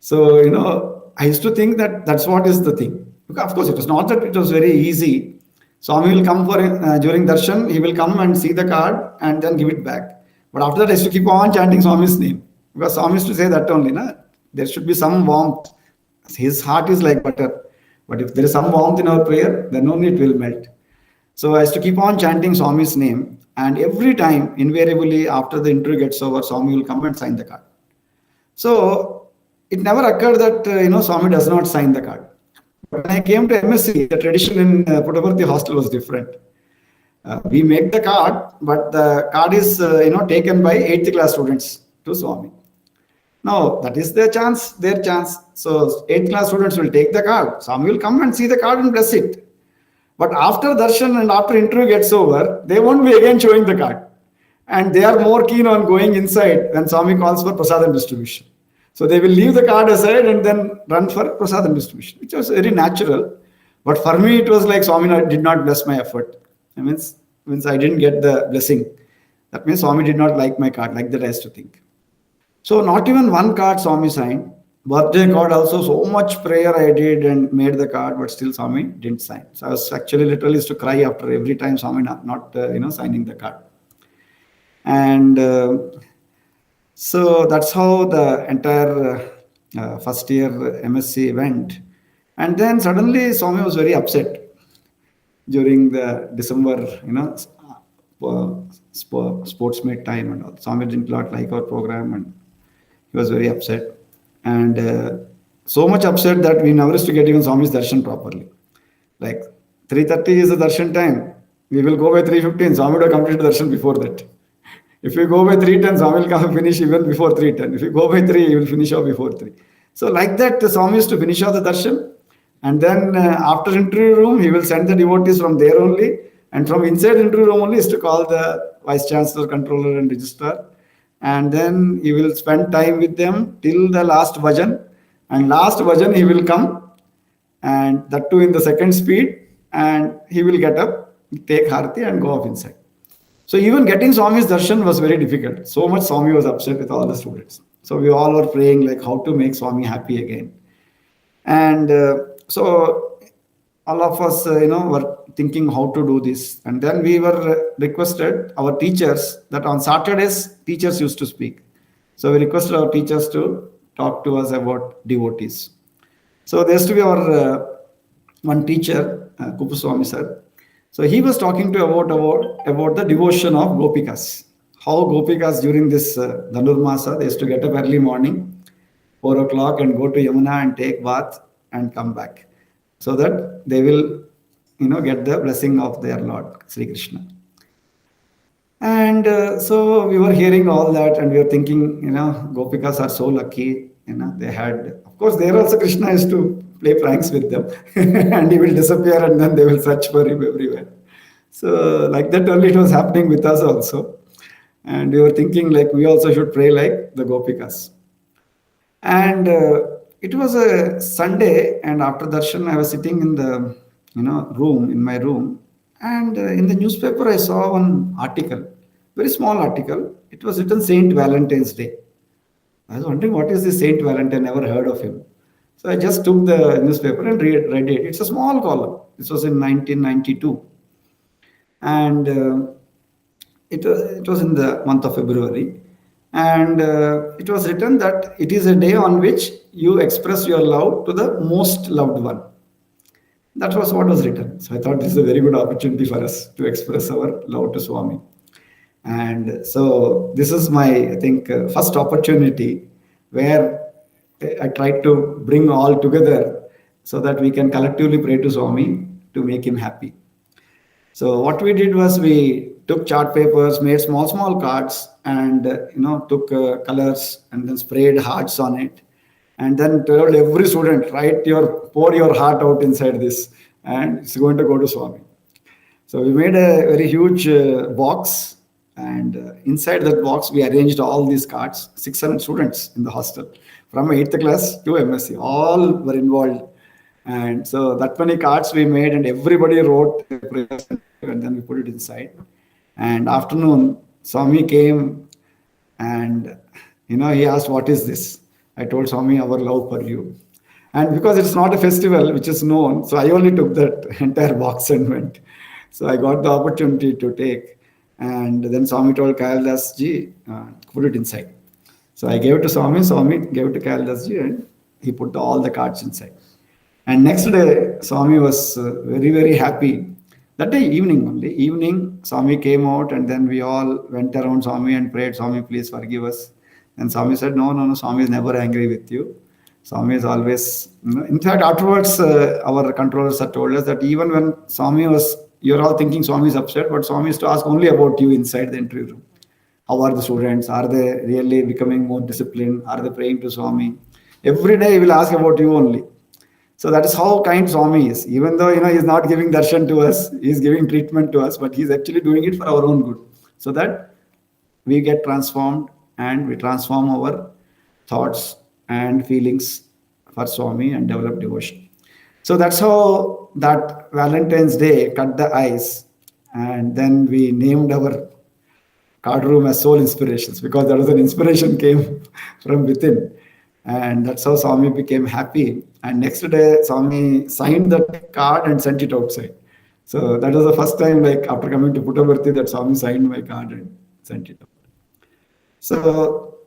So, I used to think that that's what is the thing. Of course, it was not that it was very easy. Swami will come for during darshan, he will come and see the card and then give it back. But after that, I used to keep on chanting Swami's name. Because Swami used to say that only, there should be some warmth. His heart is like butter. But if there is some warmth in our prayer, then only it will melt. So I used to keep on chanting Swami's name. And every time, invariably, after the interview gets over, Swami will come and sign the card. So it never occurred that, Swami does not sign the card. But when I came to MSc, the tradition in Puttaparthi hostel was different. We make the card, but the card is, taken by 8th class students to Swami. Now, that is their chance. So 8th class students will take the card. Swami will come and see the card and bless it. But after darshan and after interview gets over, they won't be again showing the card. And they are more keen on going inside when Swami calls for prasadam distribution. So they will leave the card aside and then run for prasadam distribution, which was very natural. But for me, it was like Swami did not bless my effort. It means I didn't get the blessing. That means Swami did not like my card, like that I used to think. So not even one card Swami signed. Birthday card also, so much prayer I did and made the card, but still Swami didn't sign. So I was actually literally used to cry after every time Swami not signing the card. And so that's how the entire first year MSc went. And then suddenly Swami was very upset during the December, sports meet time and all. Swami did not like our program and he was very upset. And so much upset that we never used to get even Swami's darshan properly. Like 3:30 is the darshan time. We will go by 3:15. Swami would have completed darshan before that. If we go by 3:10, Swami will come finish even before 3:10. If we go by 3, he will finish off before 3. So like that, the Swami used to finish off the darshan And then after interview room, he will send the devotees from there only. And from inside interview room only is to call the vice chancellor, controller, and registrar. And then he will spend time with them till the last bhajan. And last bhajan, he will come, and that too in the second speed. And he will get up, take Harati, and go off inside. So even getting Swami's darshan was very difficult. So much Swami was upset with all the students. So we all were praying like how to make Swami happy again. And so all of us, were thinking how to do this. And then we were requested, our teachers, that on Saturdays, teachers used to speak. So we requested our teachers to talk to us about devotees. So there used to be our one teacher, Kupuswami sir. So he was talking to about the devotion of Gopikas. How Gopikas during this Dhanurmasa, they used to get up early morning, 4 o'clock, and go to Yamuna and take bath and come back, so that they will, get the blessing of their Lord, Sri Krishna. And so we were hearing all that, and we were thinking, Gopikas are so lucky, they had, of course, there also Krishna used to play pranks with them, and he will disappear, and then they will search for him everywhere. So like that only it was happening with us also. And we were thinking like we also should pray like the Gopikas. And it was a Sunday, and after darshan, I was sitting in the room, in my room, and in the newspaper I saw one article, very small article. It was written Saint Valentine's Day. I was wondering what is this Saint Valentine? Never heard of him. So I just took the newspaper and read it. It's a small column. This was in 1992, and it was in the month of February. And it was written that it is a day on which you express your love to the most loved one. That was what was written. So I thought this is a very good opportunity for us to express our love to Swami. And so this is my, I think, first opportunity where I tried to bring all together so that we can collectively pray to Swami to make him happy. So what we did was we took chart papers, made small cards, and took colors and then sprayed hearts on it, and then told every student, pour your heart out inside this, and it's going to go to Swami. So we made a very huge box, and inside that box we arranged all these cards. 600 students in the hostel from 8th class to MSc, all were involved. And so that many cards we made, and everybody wrote a prayer, and then we put it inside. And afternoon, Swami came, and he asked, "What is this?" I told Swami, "Our love for you." And because it's not a festival which is known, so I only took that entire box and went. So I got the opportunity to take. And then Swami told Kailadas ji, put it inside. So I gave it to Swami, Swami gave it to Kailadas ji, and he put all the cards inside. And next day, Swami was very, very happy. That day, evening, Swami came out, and then we all went around Swami and prayed, "Swami, please forgive us." And Swami said, no, Swami is never angry with you. Swami is always, in fact, afterwards, our controllers had told us that even when Swami was, you're all thinking Swami is upset, but Swami is to ask only about you inside the interview room. How are the students? Are they really becoming more disciplined? Are they praying to Swami? Every day he will ask about you only. So that is how kind Swami is. Even though, he's not giving darshan to us, he's giving treatment to us, but he's actually doing it for our own good. So that we get transformed, and we transform our thoughts and feelings for Swami and develop devotion. So that's how that Valentine's Day cut the ice. And then we named our card room as Soul Inspirations, because there was an inspiration came from within. And that's how Swami became happy. And next day, Swami signed that card and sent it outside. So that was the first time, like after coming to Puttaparthi, that Swami signed my card and sent it out. So,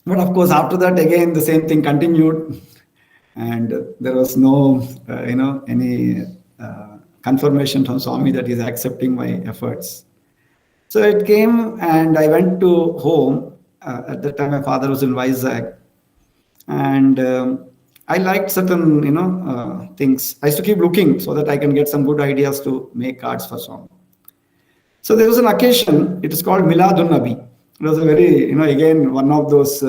but of course, after that, again, the same thing continued. And there was no, any confirmation from Swami that he's accepting my efforts. So it came, and I went to home. At that time, my father was in Vizag. And I liked certain, things. I used to keep looking so that I can get some good ideas to make cards for Swami. So there was an occasion. It is called Miladun Nabi. It was a very, again, one of those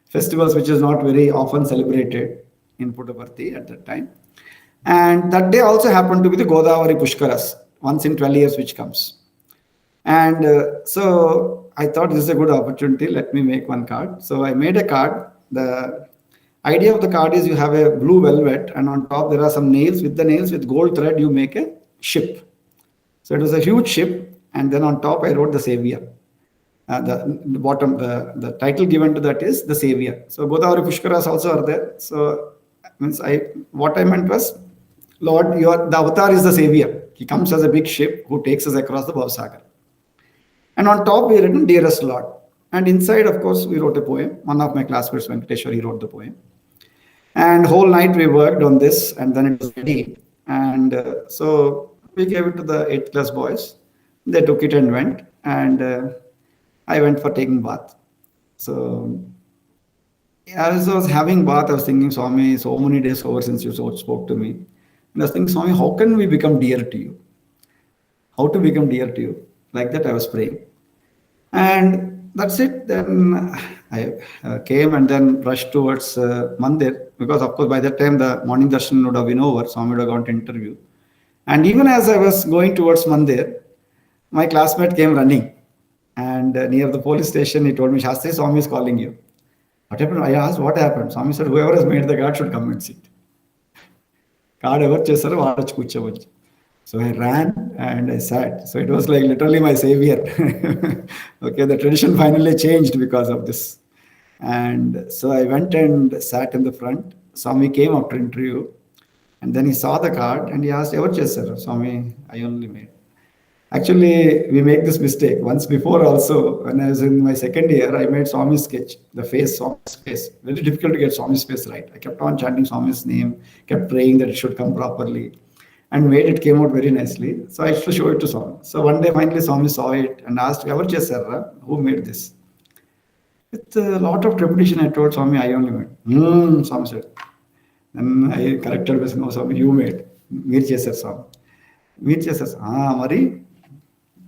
festivals which is not very often celebrated in Puttaparthi at that time. And that day also happened to be the Godavari Pushkaras, once in 12 years which comes. And so I thought this is a good opportunity. Let me make one card. So I made a card. The idea of the card is you have a blue velvet, and on top there are some nails. With the nails, with gold thread, you make a ship. So it was a huge ship, and then on top I wrote the Savior. The bottom, the title given to that is the Savior. So Godavari Pushkaras also are there. So means what I meant was, Lord, the avatar is the Savior. He comes as a big ship who takes us across the Bhavsagar. And on top we written Dearest Lord. And inside, of course, we wrote a poem. One of my classmates, Venkateshwar, he wrote the poem. And whole night we worked on this, and then it was ready. And so we gave it to the 8th class boys. They took it and went. And I went for taking bath. So as I was having bath, I was thinking, Swami, so many days over since you spoke to me. And I was thinking, Swami, how can we become dear to you? How to become dear to you? Like that I was praying. And that's it. Then I came and then rushed towards Mandir, because of course by that time the morning darshan would have been over. Swami would have gone to interview. And even as I was going towards Mandir, my classmate came running. And near the police station, he told me, Sastri, Swami is calling you. What happened? I asked, what happened? Swami said, whoever has made the card should come and sit. Card ever chesaru vaadachu kuchavachu. So I ran and I sat. So it was like literally my savior. Okay, the tradition finally changed because of this. And so I went and sat in the front. Swami came after interview, and then he saw the card and he asked, ever chesaru? Swami, I only made. Actually, we make this mistake. Once before also, when I was in my second year, I made Swami's sketch, the face, Swami's face. Very difficult to get Swami's face right. I kept on chanting Swami's name, kept praying that it should come properly, and made it came out very nicely. So I used to show it to Swami. So one day, finally, Swami saw it and asked, ever chesaru? Who made this? With a lot of trepidation, I told Swami, I only made. Swami said. Then I corrected with, no, Swami, you made. Meer chesaru, Swami. Meer chesaru. Mari?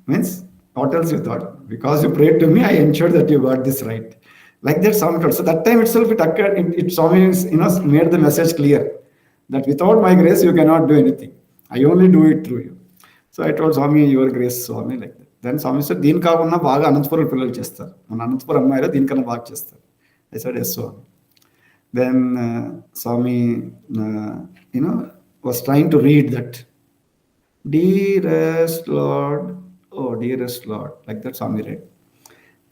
Means, what else you thought? Because you prayed to me, I ensured that you got this right. Like that, Swami told. So that time itself, Swami made the message clear that without my grace, you cannot do anything. I only do it through you. So I told Swami, your grace, Swami, like that. Then Swami said, Deen kaavunna baga Anantapura pillalu chestar. Mana Anantapura ammayira deen kanna baga chestar. I said, yes, Swami. Then Swami, was trying to read that. Dearest Lord, oh dearest Lord, like that Swami read.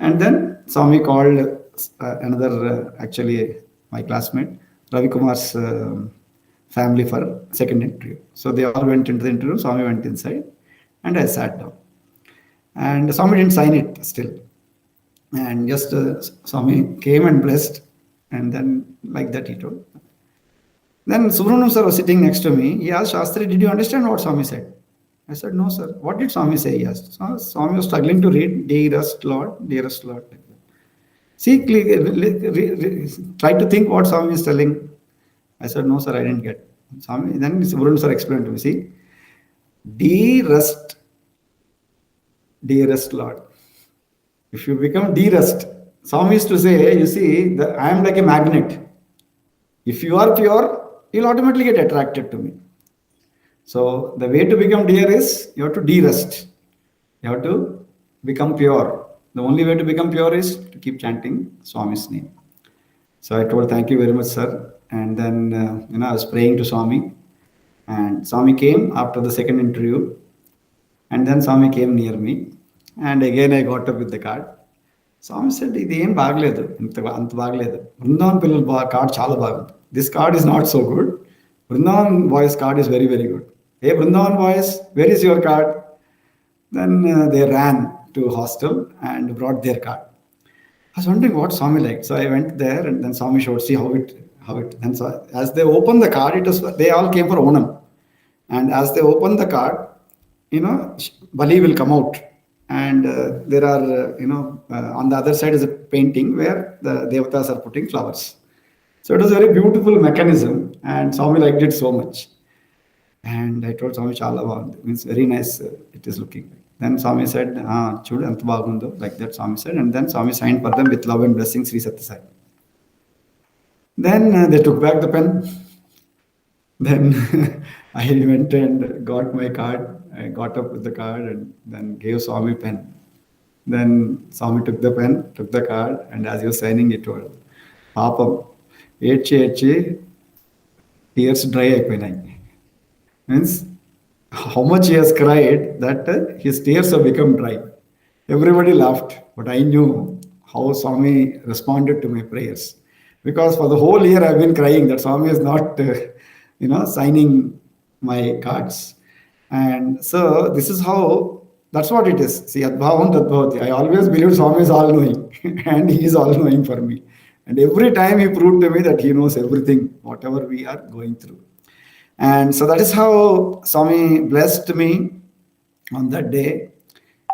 And then Swami called another, actually my classmate, Ravi Kumar's family for second interview. So they all went into the interview, Swami went inside, and I sat down. And Swami didn't sign it still. And just Swami came and blessed, and then like that he told. Then Subramaniam sir was sitting next to me. He asked, Sastri, did you understand what Swami said? I said, no, sir. What did Swami say? He asked. So Swami was struggling to read, dearest Lord, dearest Lord. See, try to think what Swami is telling. I said, no, sir, I didn't get. Swami, then Subramaniam sir explained to me, see, dearest Lord. If you become dearest, Swami used to say, you see, I am like a magnet. If you are pure, you'll automatically get attracted to me. So the way to become dear is you have to de-rest. You have to become pure. The only way to become pure is to keep chanting Swami's name. So I told, thank you very much, sir. And then, I was praying to Swami. And Swami came after the second interview. And then Swami came near me. And again, I got up with the card. Swami said, ఇది ఏం బాగలేదు అంత బాగలేదు బృందావన్ పిల్లల card చాలా బాగుంది. This card is not so good. Brindavan boys card is very, very good. Hey, Brindavan boys, where is your card? Then they ran to hostel and brought their card. I was wondering what Swami liked. So I went there and then Swami showed, see how it. And so as they opened the card, they all came for Onam. And as they opened the card, Bali will come out. And there are, on the other side is a painting where the devatas are putting flowers. So it was a very beautiful mechanism, and Swami liked it so much. And I told Swami, Chala bagundi, means very nice it is looking. Then Swami said, Chudu anta bagundo, like that Swami said. And then Swami signed for them with love and blessings, Sri Sathya. Then they took back the pen. Then I went and got my card. I got up with the card and then gave Swami pen. Then Swami took the pen, took the card, and as he was signing, he told, "Papam, ఏడ్చి tears dry అయిపోయినాయి." Means how much he has cried that his tears have become dry. Everybody laughed, but I knew how Swami responded to my prayers. Because for the whole year I've been crying that Swami is not, signing my cards. And so this is how, that's what it is. See, Adbhavam Tadbhavati. I always believed Swami is all knowing, and he is all knowing for me. And every time he proved to me that he knows everything, whatever we are going through. And so that is how Swami blessed me on that day.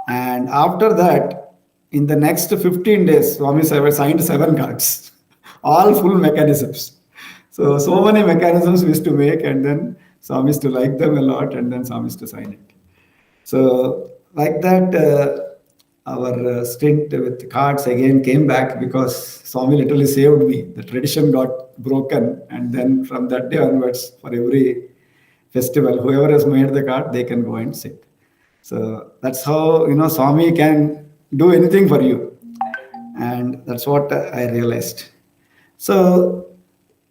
And after that, in the next 15 days, Swami signed 7 cards, all full mechanisms. So many mechanisms we used to make, and then Swami used to like them a lot, and then Swami used to sign it. So like that, our stint with cards again came back because Swami literally saved me. The tradition got broken, and then from that day onwards, for every festival, whoever has made the card, they can go and sit. So that's how Swami can do anything for you, and that's what I realized. So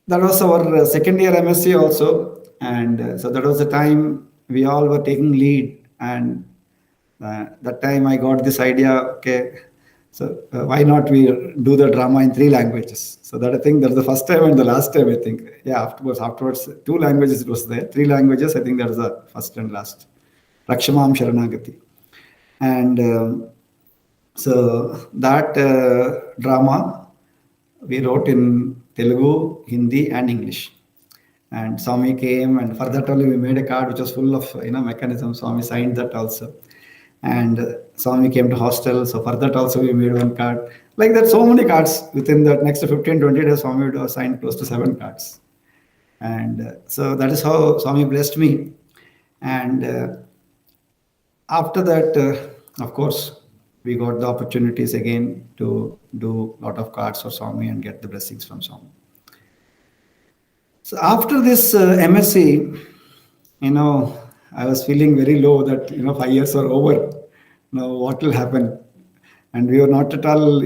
that was our second year MSc also, and so that was the time we all were taking lead, and that time I got this idea. Okay, so why not we do the drama in 3 languages? So that I think that's the first time and the last time, I think. Yeah, afterwards 2 languages it was there. 3 languages, I think that was the first and last. Rakshamam Sharanagati. And so that drama we wrote in Telugu, Hindi, and English. And Swami came, and for that only we made a card which was full of mechanisms. Swami signed that also. And Swami came to hostel, so for that also we made 1 card. Like that, so many cards. Within the next 15-20 days, Swami would have signed close to 7 cards. And so that is how Swami blessed me. And after that, of course, we got the opportunities again to do a lot of cards for Swami and get the blessings from Swami. So after this MSc, I was feeling very low that 5 years are over. Now what will happen? And we were not at all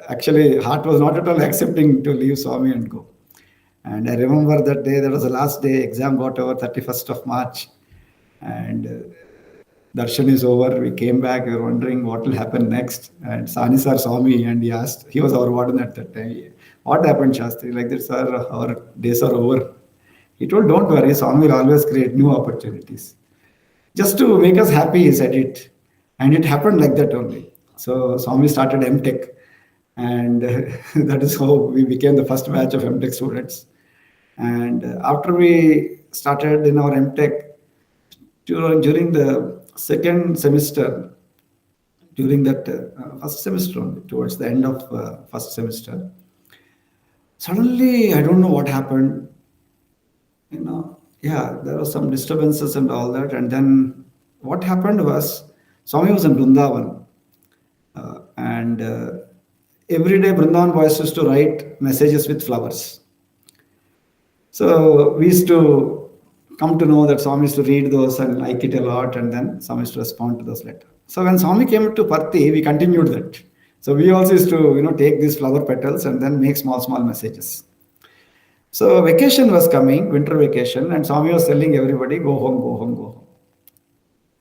actually heart was not at all accepting to leave Swami and go. And I remember that day, that was the last day, exam got over 31st of March, and darshan is over. We came back, we were wondering what will happen next. And Sani sir saw me and he asked, he was our warden at that time, "What happened, Sastri? Like this, sir, our days are over." He told, "Don't worry, Swami will always create new opportunities." Just to make us happy, he said it. And it happened like that only. So Swami started MTech. And that is how we became the first batch of MTech students. And after we started in our MTech, during the second semester, during that first semester only, towards the end of first semester, suddenly, I don't know what happened. There was some disturbances and all that. And then what happened was, Swami was in Brindavan. And every day Brindavan boys used to write messages with flowers. So we used to come to know that Swami used to read those and like it a lot, and then Swami used to respond to those letters. So when Swami came to Parthi, we continued that. So we also used to take these flower petals and then make small messages. So vacation was coming, winter vacation, and Swami was telling everybody, "Go home, go home, go home."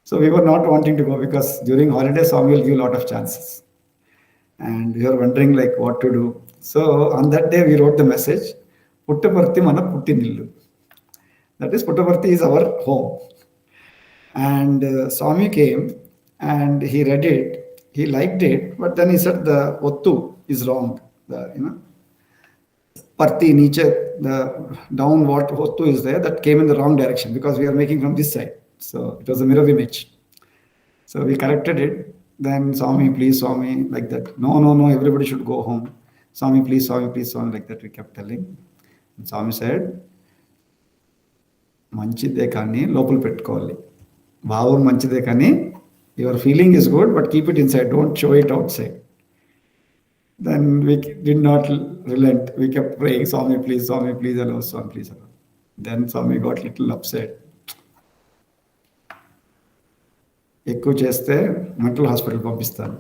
So we were not wanting to go because during holidays Swami will give a lot of chances. And we were wondering like what to do. So on that day we wrote the message, "Puttaparthi mana puttinillu." That is, Puttaparthi is our home. And Swami came and he read it. He liked it, but then he said the Ottu is wrong. Parthi, Niche, the down what Ottu is there, that came in the wrong direction because we are making from this side. So it was a mirror image. So we corrected it. Then Swami, please, Swami, like that. No, everybody should go home. Swami, please, Swami, like that we kept telling. And Swami said, "Manchide kani lopal pettukovali. Bhavam manchide kani, your feeling is good, but keep it inside. Don't show it outside." Then we did not relent. We kept praying, "Swami, please allow, Swami, please allow." Then Swami got little upset. ఎక్కువ చేస్తే mental hospital పంపిస్తాను.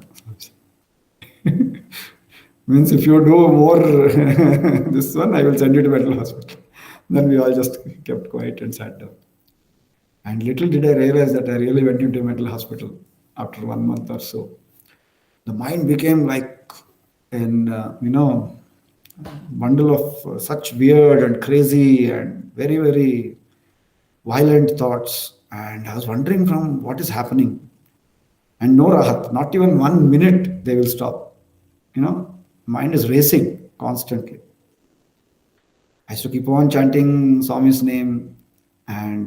Means if you do more this one, I will send you to mental hospital. Then we all just kept quiet and sat down. And little did I realize that I really went into a mental hospital after 1 month or so. The mind became like an, bundle of such weird and crazy and very, very violent thoughts. And I was wondering from what is happening. And no rahat, not even 1 minute they will stop. Mind is racing constantly. I used to keep on chanting Swami's name, and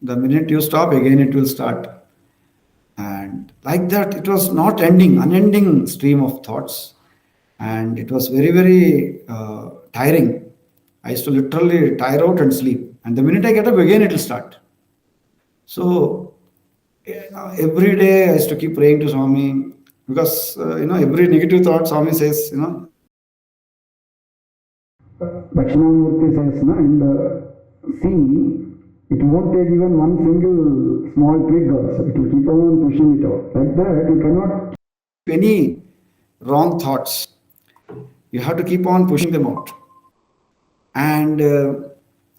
the minute you stop, again it will start. And like that, it was not ending, unending stream of thoughts. And it was very, very tiring. I used to literally tire out and sleep. And the minute I get up, again it will start. So every day I used to keep praying to Swami because, every negative thought, Swami says, Dakshinamurti says, and see, it won't take even one single small twig also. It will keep on pushing it out. Like that, you cannot any wrong thoughts. You have to keep on pushing them out. And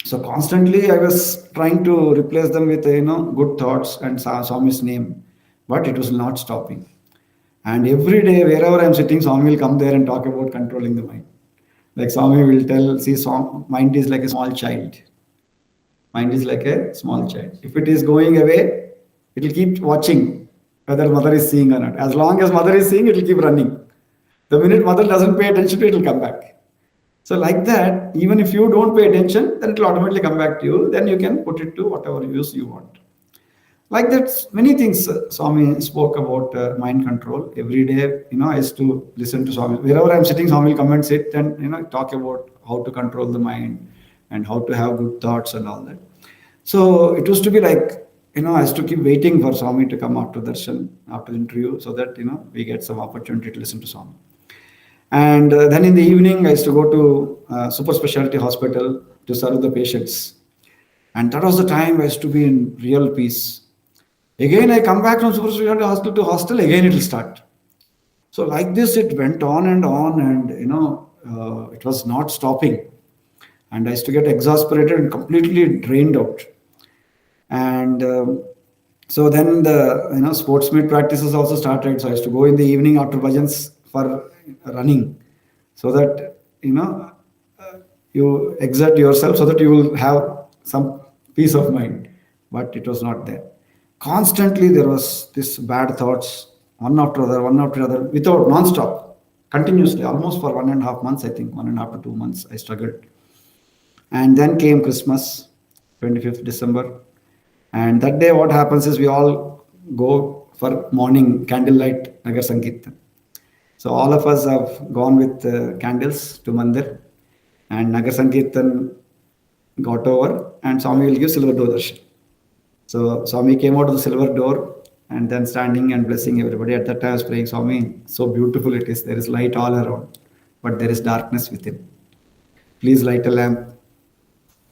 so constantly I was trying to replace them with, good thoughts and Swami's name. But it was not stopping. And every day, wherever I'm sitting, Swami will come there and talk about controlling the mind. Like Swami will tell, see, mind is like a small child. Mind is like a small child. If it is going away, it will keep watching whether mother is seeing or not. As long as mother is seeing, it will keep running. The minute mother doesn't pay attention to it, it will come back. So like that, even if you don't pay attention, then it will automatically come back to you. Then you can put it to whatever use you want. Like that, many things Swami spoke about mind control. Every day, I used to listen to Swami. Wherever I'm sitting, Swami will come and sit and, talk about how to control the mind and how to have good thoughts and all that. So it used to be like, I used to keep waiting for Swami to come after darshan, after the interview, so that, we get some opportunity to listen to Swami. And then in the evening, I used to go to super specialty hospital to serve the patients. And that was the time I used to be in real peace. Again, I come back from super specialty hospital to hostel, again it will start. So like this, it went on, and it was not stopping. And I used to get exasperated and completely drained out. And so then the sports meet practices also started. So I used to go in the evening after bhajans for running, so that you exert yourself so that you will have some peace of mind. But it was not there. Constantly there was this bad thoughts, one after other, without non-stop, continuously, almost for 1.5 months, I think, 1.5 to 2 months, I struggled. And then came Christmas, 25th December. And that day what happens is we all go for morning candlelight Nagar Sankirtan. So all of us have gone with candles to Mandir. And Nagar Sankirtan got over, and Swami will give silver door darshan. So Swami came out of the silver door and then standing and blessing everybody. At that time I was praying, Swami, so beautiful it is. There is light all around, but there is darkness within. Please light a lamp.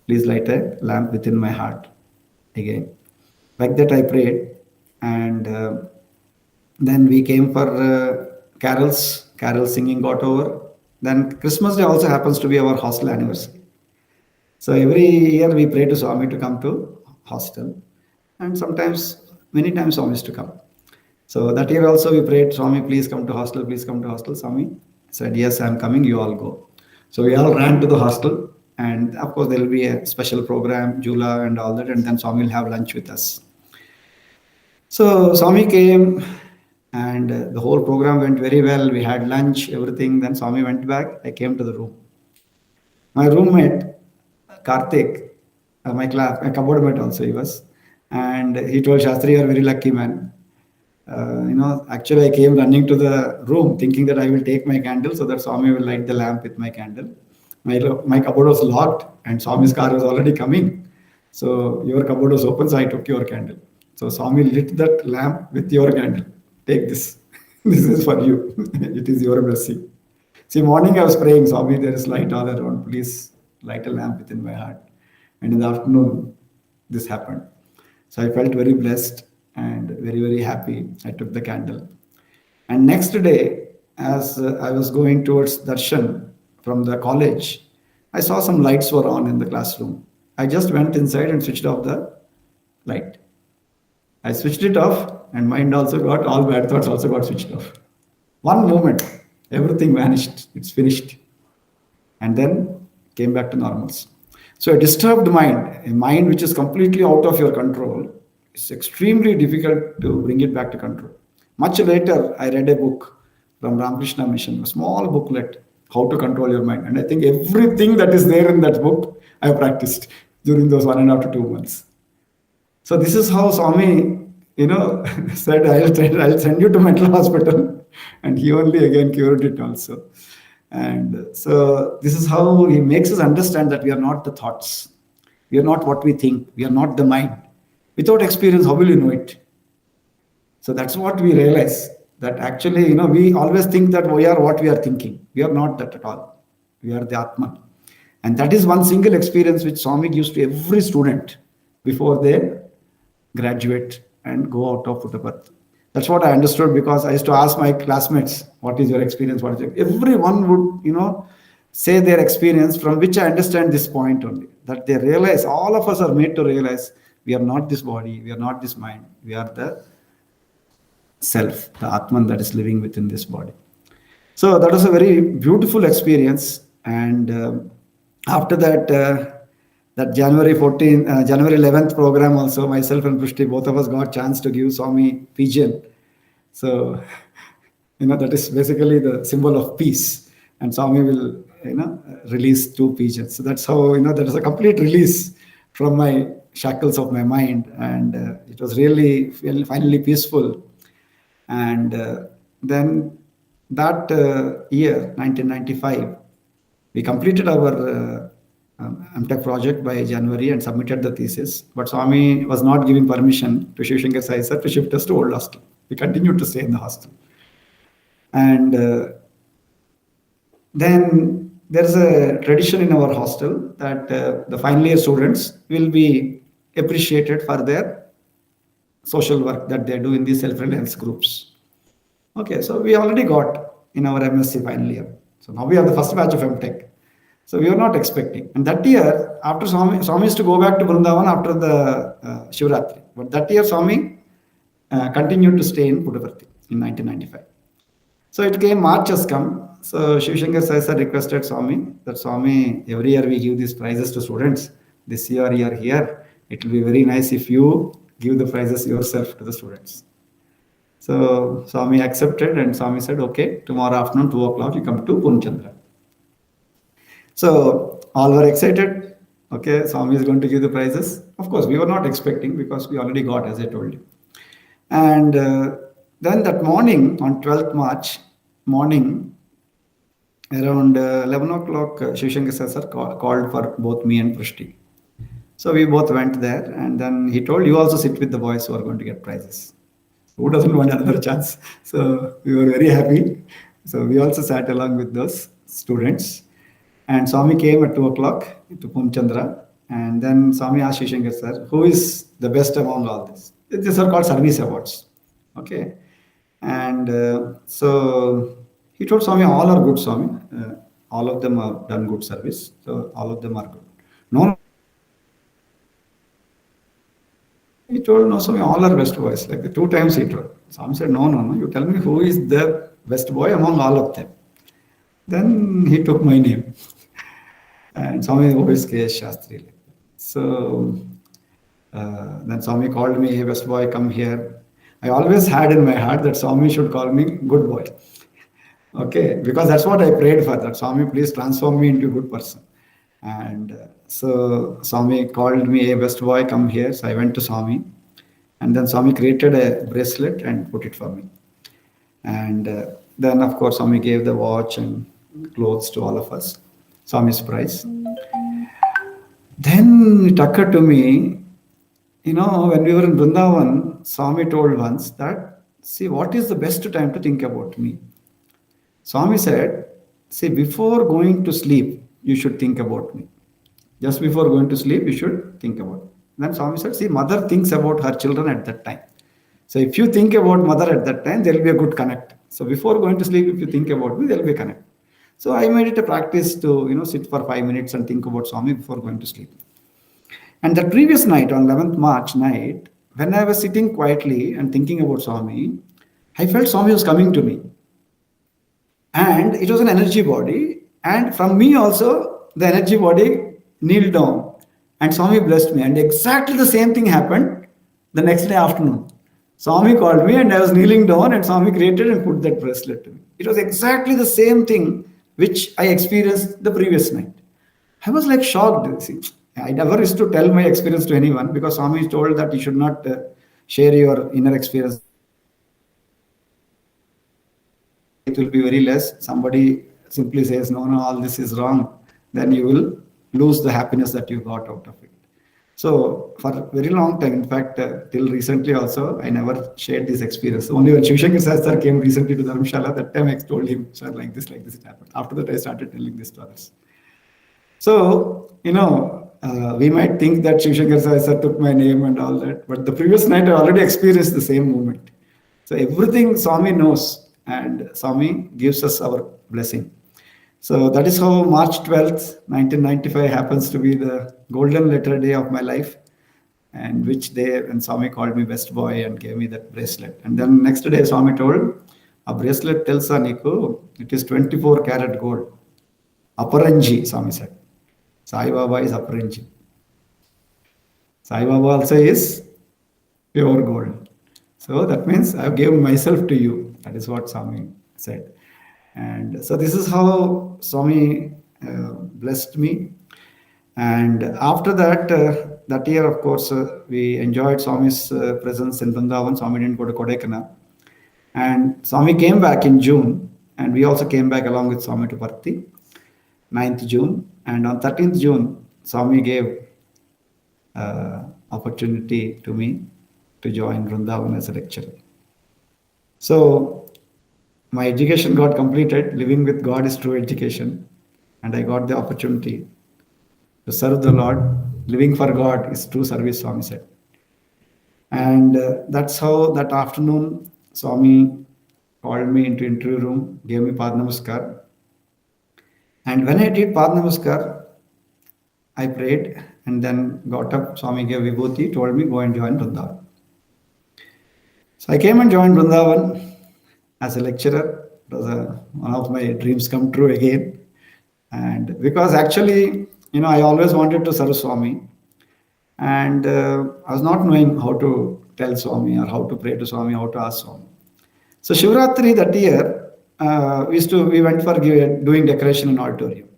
Please light a lamp within my heart. Again. Like that I prayed. And then we came for carols. Carol singing got over. Then Christmas Day also happens to be our hostel anniversary. So every year we pray to Swami to come to hostel. And sometimes, many times Swami used to come. So that year also we prayed, Swami, please come to hostel, please come to hostel. Swami said, yes, I'm coming, you all go. So we all ran to the hostel, and of course there will be a special program, Jula and all that, and then Swami will have lunch with us. So Swami came, and the whole program went very well. We had lunch, everything. Then Swami went back. I came to the room. My roommate, Karthik, my cupboard mate also he was. And he told Sastri, you're a very lucky man. Actually I came running to the room thinking that I will take my candle so that Swami will light the lamp with my candle. My cupboard was locked and Swami's car was already coming. So your cupboard was open, so I took your candle. So Swami lit that lamp with your candle. Take this. This is for you. It is your blessing. See, morning I was praying, Swami, there is light all around. Please light a lamp within my heart. And in the afternoon, this happened. So I felt very blessed and very, very happy. I took the candle. And next day, as I was going towards darshan from the college, I saw some lights were on in the classroom. I just went inside and switched off the light. I switched it off, and mind also got, all bad thoughts also got switched off. One moment, everything vanished. It's finished. And then came back to normals. So a disturbed mind, a mind which is completely out of your control, it's extremely difficult to bring it back to control. Much later, I read a book from Ramakrishna Mission, a small booklet, How to Control Your Mind. And I think everything that is there in that book, I have practiced during those 1.5 to 2 months. So this is how Swami, said, I'll send you to mental hospital. And he only again cured it also. And so this is how he makes us understand that we are not the thoughts. We are not what we think. We are not the mind. Without experience, how will you know it? So that's what we realize, that actually, we always think that we are what we are thinking. We are not that at all. We are the Atman. And that is one single experience which Swami gives to every student before they graduate and go out of Puttaparthi. That's what I understood, because I used to ask my classmates, what is your experience? What is your... Everyone would, say their experience, from which I understand this point only, that they realize, all of us are made to realize, we are not this body, we are not this mind, we are the self, the Atman that is living within this body. So that was a very beautiful experience. And after that, that January 11th program also, myself and Prishti, both of us got chance to give Swami pigeon. So, that is basically the symbol of peace. And Swami will, release 2 pigeons. So that's how, that is a complete release from my shackles of my mind. And it was really finally peaceful. And then that year, 1995, we completed our MTech project by January and submitted the thesis. But Swami was not giving permission to Shiv Shankar Sai Sir to shift us to old hostel. We continued to stay in the hostel. And then there's a tradition in our hostel that the final year students will be appreciated for their social work that they do in these self-reliance groups. Okay, so we already got in our MSc final year. So now we are the first batch of MTech. So we were not expecting. And that year, after Swami used to go back to Brindavan after the Shivratri. But that year, Swami continued to stay in Puttaparthi in 1995. So it came, March has come. So Shiv Shankar Sai Sir requested Swami that Swami, every year we give these prizes to students. This year you are here. It will be very nice if you give the prizes yourself to the students. So Swami accepted, and Swami said, okay, tomorrow afternoon, 2 o'clock, you come to Purnchandra. So all were excited. Okay, Swami is going to give the prizes. Of course, we were not expecting, because we already got, as I told you. And then that morning, on 12th March morning, around 11 o'clock, Shiv Shankar Sir called for both me and Prishti. So we both went there, and then he told, you also sit with the boys who are going to get prizes. Who doesn't want another chance? So we were very happy. So we also sat along with those students. And Swami came at 2 o'clock to Purnchandra. And then Swami asked Shiv Shankar Sir, who is the best among all this? These are called service awards. Okay. And so he told Swami, all are good, Swami. All of them have done good service. So all of them are good. No. He told, no, Swami, all are best boys. Like the 2 times he told. Swami said, no. You tell me who is the best boy among all of them. Then he took my name. And Swami always K.S. Sastri. So then Swami called me, hey, best boy, come here. I always had in my heart that Swami should call me good boy. Okay, because that's what I prayed for, that Swami, please transform me into a good person. And so Swami called me, hey, best boy, come here. So I went to Swami. And then Swami created a bracelet and put it for me. And then, of course, Swami gave the watch and clothes to all of us. Swami's prize. Then it occurred to me, when we were in Brindavan, Swami told once that, see, what is the best time to think about me? Swami said, see, before going to sleep, you should think about me. Just before going to sleep, you should think about it. Then Swami said, see, mother thinks about her children at that time. So if you think about mother at that time, there will be a good connect. So before going to sleep, if you think about me, there will be a connect. So I made it a practice to, sit for 5 minutes and think about Swami before going to sleep. And the previous night, on 11th March night, when I was sitting quietly and thinking about Swami, I felt Swami was coming to me. And it was an energy body. And from me also, the energy body kneeled down. And Swami blessed me. And exactly the same thing happened the next day afternoon. Swami called me and I was kneeling down and Swami created and put that bracelet to me. It was exactly the same thing which I experienced the previous night. I was like shocked. See, I never used to tell my experience to anyone because Swami told that you should not share your inner experience. It will be very less. Somebody simply says, no, all this is wrong. Then you will lose the happiness that you got out of it. So for a very long time, in fact, till recently also, I never shared this experience. Only when Shivshankar Sir came recently to Dharamshala, that time I told him, sir, like this it happened. After that, I started telling this to others. So, we might think that Shivshankar Sir took my name and all that, but the previous night I already experienced the same moment. So everything Swami knows and Swami gives us our blessing. So that is how March 12th, 1995 happens to be the golden letter day of my life, and which day when Swami called me best boy and gave me that bracelet. And then next day Swami told, a bracelet tells Niku, it is 24 karat gold. Aparanji, Swami said. Sai Baba is Aparanji. Sai Baba also is pure gold. So that means I have given myself to you. That is what Swami said. And so this is how Swami blessed me. And after that, that year, of course, we enjoyed Swami's presence in Brindavan. Swami didn't go to Kodaikanal. And Swami came back in June. And we also came back along with Swami to Parthi, 9th June. And on 13th June, Swami gave opportunity to me to join Brindavan as a lecturer. So my education got completed. Living with God is true education. And I got the opportunity to serve the Lord. Living for God is true service, Swami said. And that's how that afternoon, Swami called me into interview room, gave me Pad Namaskar. And when I did Pad Namaskar, I prayed and then got up. Swami gave Vibhuti, told me, go and join Brindavan. So I came and joined Brindavan as a lecturer. It was one of my dreams come true again. And because actually, I always wanted to serve Swami. And I was not knowing how to tell Swami or how to pray to Swami, how to ask Swami. So Shivratri that year, we went for doing decoration in auditorium.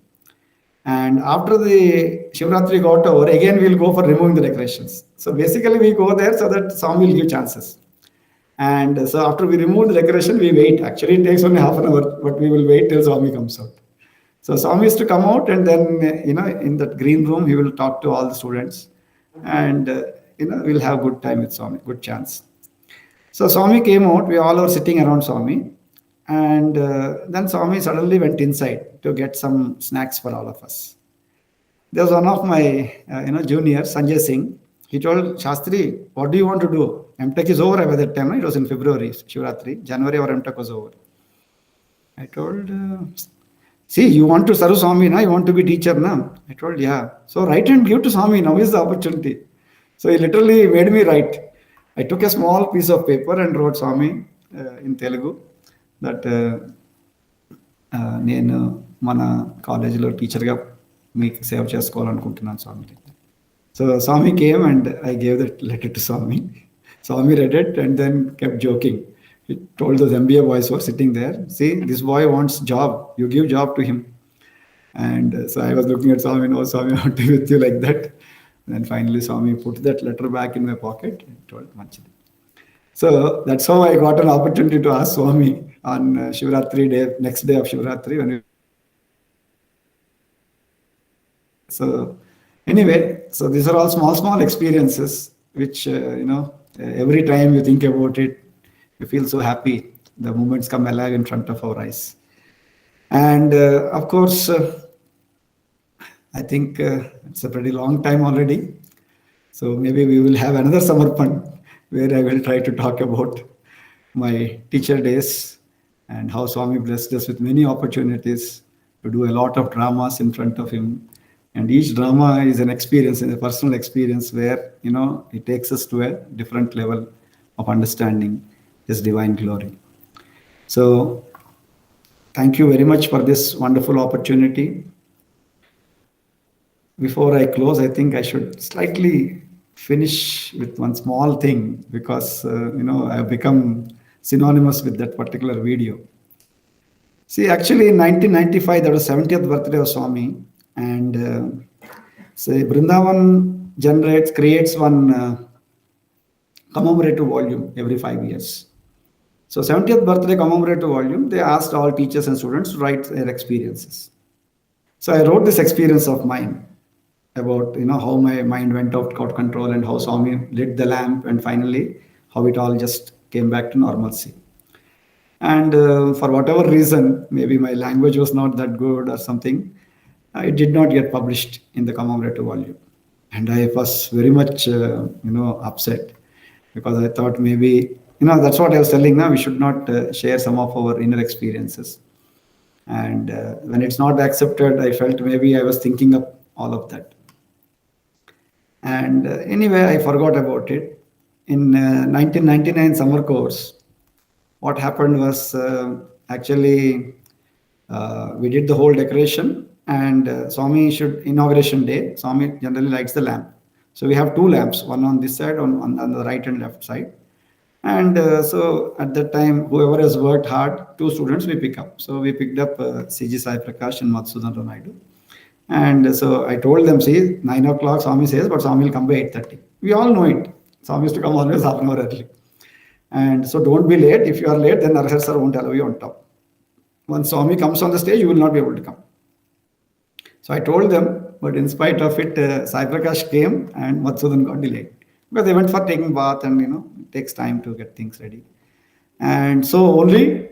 And after the Shivratri got over, again we'll go for removing the decorations. So basically we go there so that Swami will give chances. And so after we remove the decoration, we wait. Actually, it takes only half an hour, but we will wait till Swami comes out. So Swami is to come out, and then, in that green room, he will talk to all the students. And, we'll have good time with Swami, good chance. So Swami came out, we all were sitting around Swami. And then Swami suddenly went inside to get some snacks for all of us. There was one of my, juniors, Sanjay Singh. He told Sastri, what do you want to do? MTech is over by that time. It was in February, Shivratri. January our MTech was over. I told, see, you want to serve Swami, na? You want to be teacher, na? I told, yeah. So write and give to Swami. Now is the opportunity. So he literally made me write. I took a small piece of paper and wrote Swami in Telugu that నేను మన కాలేజీలో టీచర్గా మీకు సేవ చేసుకోవాలనుకుంటున్నాను Swami. So Swami came and I gave that letter to Swami. Swami read it and then kept joking. He told those MBA boys who were sitting there, see, this boy wants job. You give job to him. And so I was looking at Swami, no, Swami, I want to be with you like that. And then finally Swami put that letter back in my pocket and told Manchidi. So that's how I got an opportunity to ask Swami on Shivratri day, next day of Shivratri. So anyway, so these are all small experiences which, every time you think about it, you feel so happy. The moments come alive in front of our eyes. And of course, I think it's a pretty long time already. So maybe we will have another Samarpan where I will try to talk about my teacher days and how Swami blessed us with many opportunities to do a lot of dramas in front of him. And each drama is an experience, a personal experience where, it takes us to a different level of understanding his divine glory. So thank you very much for this wonderful opportunity. Before I close, I think I should slightly finish with one small thing because, I've become synonymous with that particular video. See, actually, in 1995, that was 70th birthday of Swami, and say Brindavan creates one commemorative volume every 5 years. So 70th birthday commemorative volume, they asked all teachers and students to write their experiences. So I wrote this experience of mine about how my mind went out of control and how Swami lit the lamp and finally how it all just came back to normalcy. And for whatever reason, maybe my language was not that good or something, it did not get published in the commemorative volume. And I was very much, upset because I thought maybe, that's what I was telling now, we should not share some of our inner experiences. And when it's not accepted, I felt maybe I was thinking of all of that. And anyway, I forgot about it. In 1999 summer course, what happened was actually we did the whole decoration and Swami issued inauguration day. Swami generally lights the lamp. So we have two lamps, one on this side, on the right and left side. And so at that time, whoever has worked hard, two students we pick up. So we picked up C.G. Sai Prakash and Madhusudan Naidu. And so I told them, see, 9 o'clock Swami says, but Swami will come by 8:30. We all know it. Swami used to come always half an hour early. And so don't be late. If you are late, then Narhar sir won't allow you on top. Once Swami comes on the stage, you will not be able to come. So I told them, but in spite of it, Sai Prakash came and Madhusudan got delayed. Because they went for taking bath and, it takes time to get things ready. And so only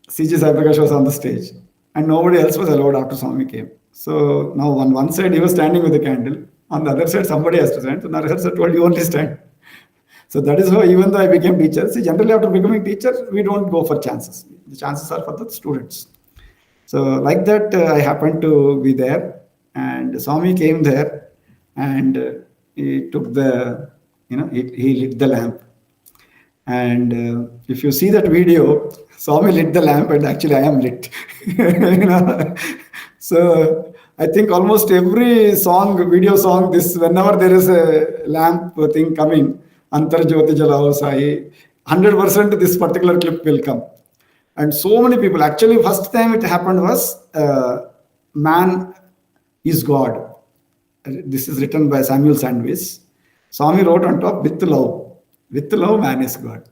C.G. Sai Prakash was on the stage. And nobody else was allowed after Swami came. So now on one side, he was standing with the candle. On the other side, somebody has to stand. So Narhar sir told, you only stand. So that is why even though I became teacher, see, generally after becoming teacher, we don't go for chances. The chances are for the students. So like that, I happened to be there and Swami came there and he took the, he lit the lamp. And if you see that video, Swami lit the lamp and actually I am lit. So I think almost every video song, whenever there is a lamp thing coming, Antar Jyoti Jalao Sai, 100% this particular clip will come. And so many people, actually first time it happened was Man is God. This is written by Samuel Sandwich. Swami wrote on top, with love, man is God.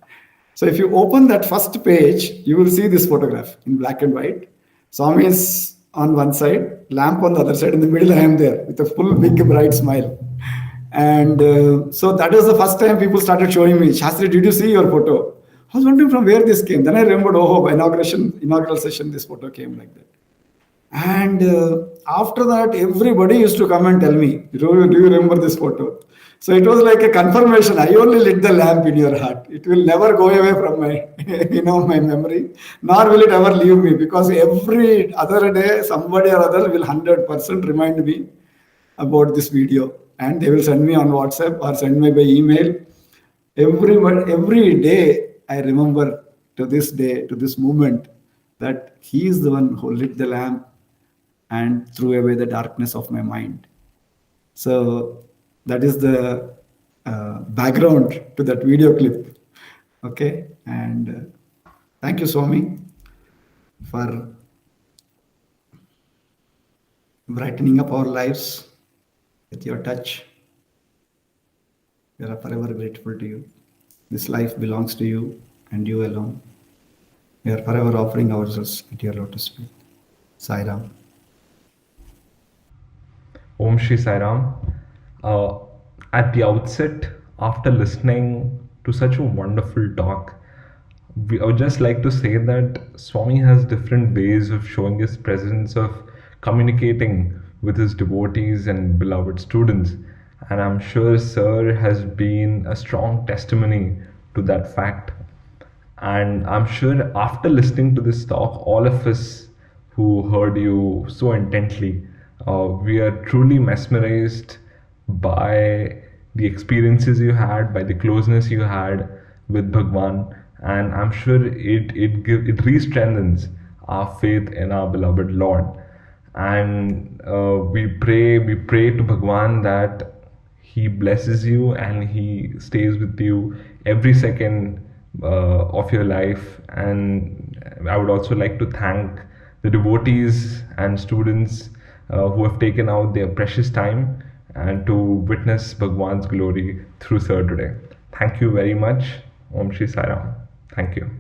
So if you open that first page, you will see this photograph in black and white. Swami is on one side, lamp on the other side, in the middle I am there with a full big bright smile. And so that was the first time people started showing me, Sastri, did you see your photo? I was wondering from where this came. Then I remembered, by inaugural session, this photo came like that. And after that, everybody used to come and tell me, do you remember this photo? So it was like a confirmation. I only lit the lamp in your heart. It will never go away from my, my memory, nor will it ever leave me, because every other day, somebody or other will 100% remind me about this video. And they will send me on WhatsApp or send me by email. Every day, I remember to this day, to this moment, that he is the one who lit the lamp and threw away the darkness of my mind. So that is the background to that video clip. Okay, and thank you, Swami, for brightening up our lives with your touch. We are forever grateful to you. This life belongs to you and you alone. We are forever offering ourselves at your lotus feet. Sai Ram. Om Shri Sai Ram. At the outset, after listening to such a wonderful talk, I would just like to say that Swami has different ways of showing his presence, of communicating with his devotees and beloved students. And I'm sure Sir has been a strong testimony to that fact. And I'm sure after listening to this talk, all of us who heard you so intently, we are truly mesmerized by the experiences you had, by the closeness you had with Bhagwan, and I'm sure it re-strengthens our faith in our beloved Lord. And we pray to Bhagwan that he blesses you and he stays with you every second of your life. And I would also like to thank the devotees and students who have taken out their precious time and to witness Bhagwan's glory through Sir today. Thank you very much. Om Shri Sai Ram. Thank you.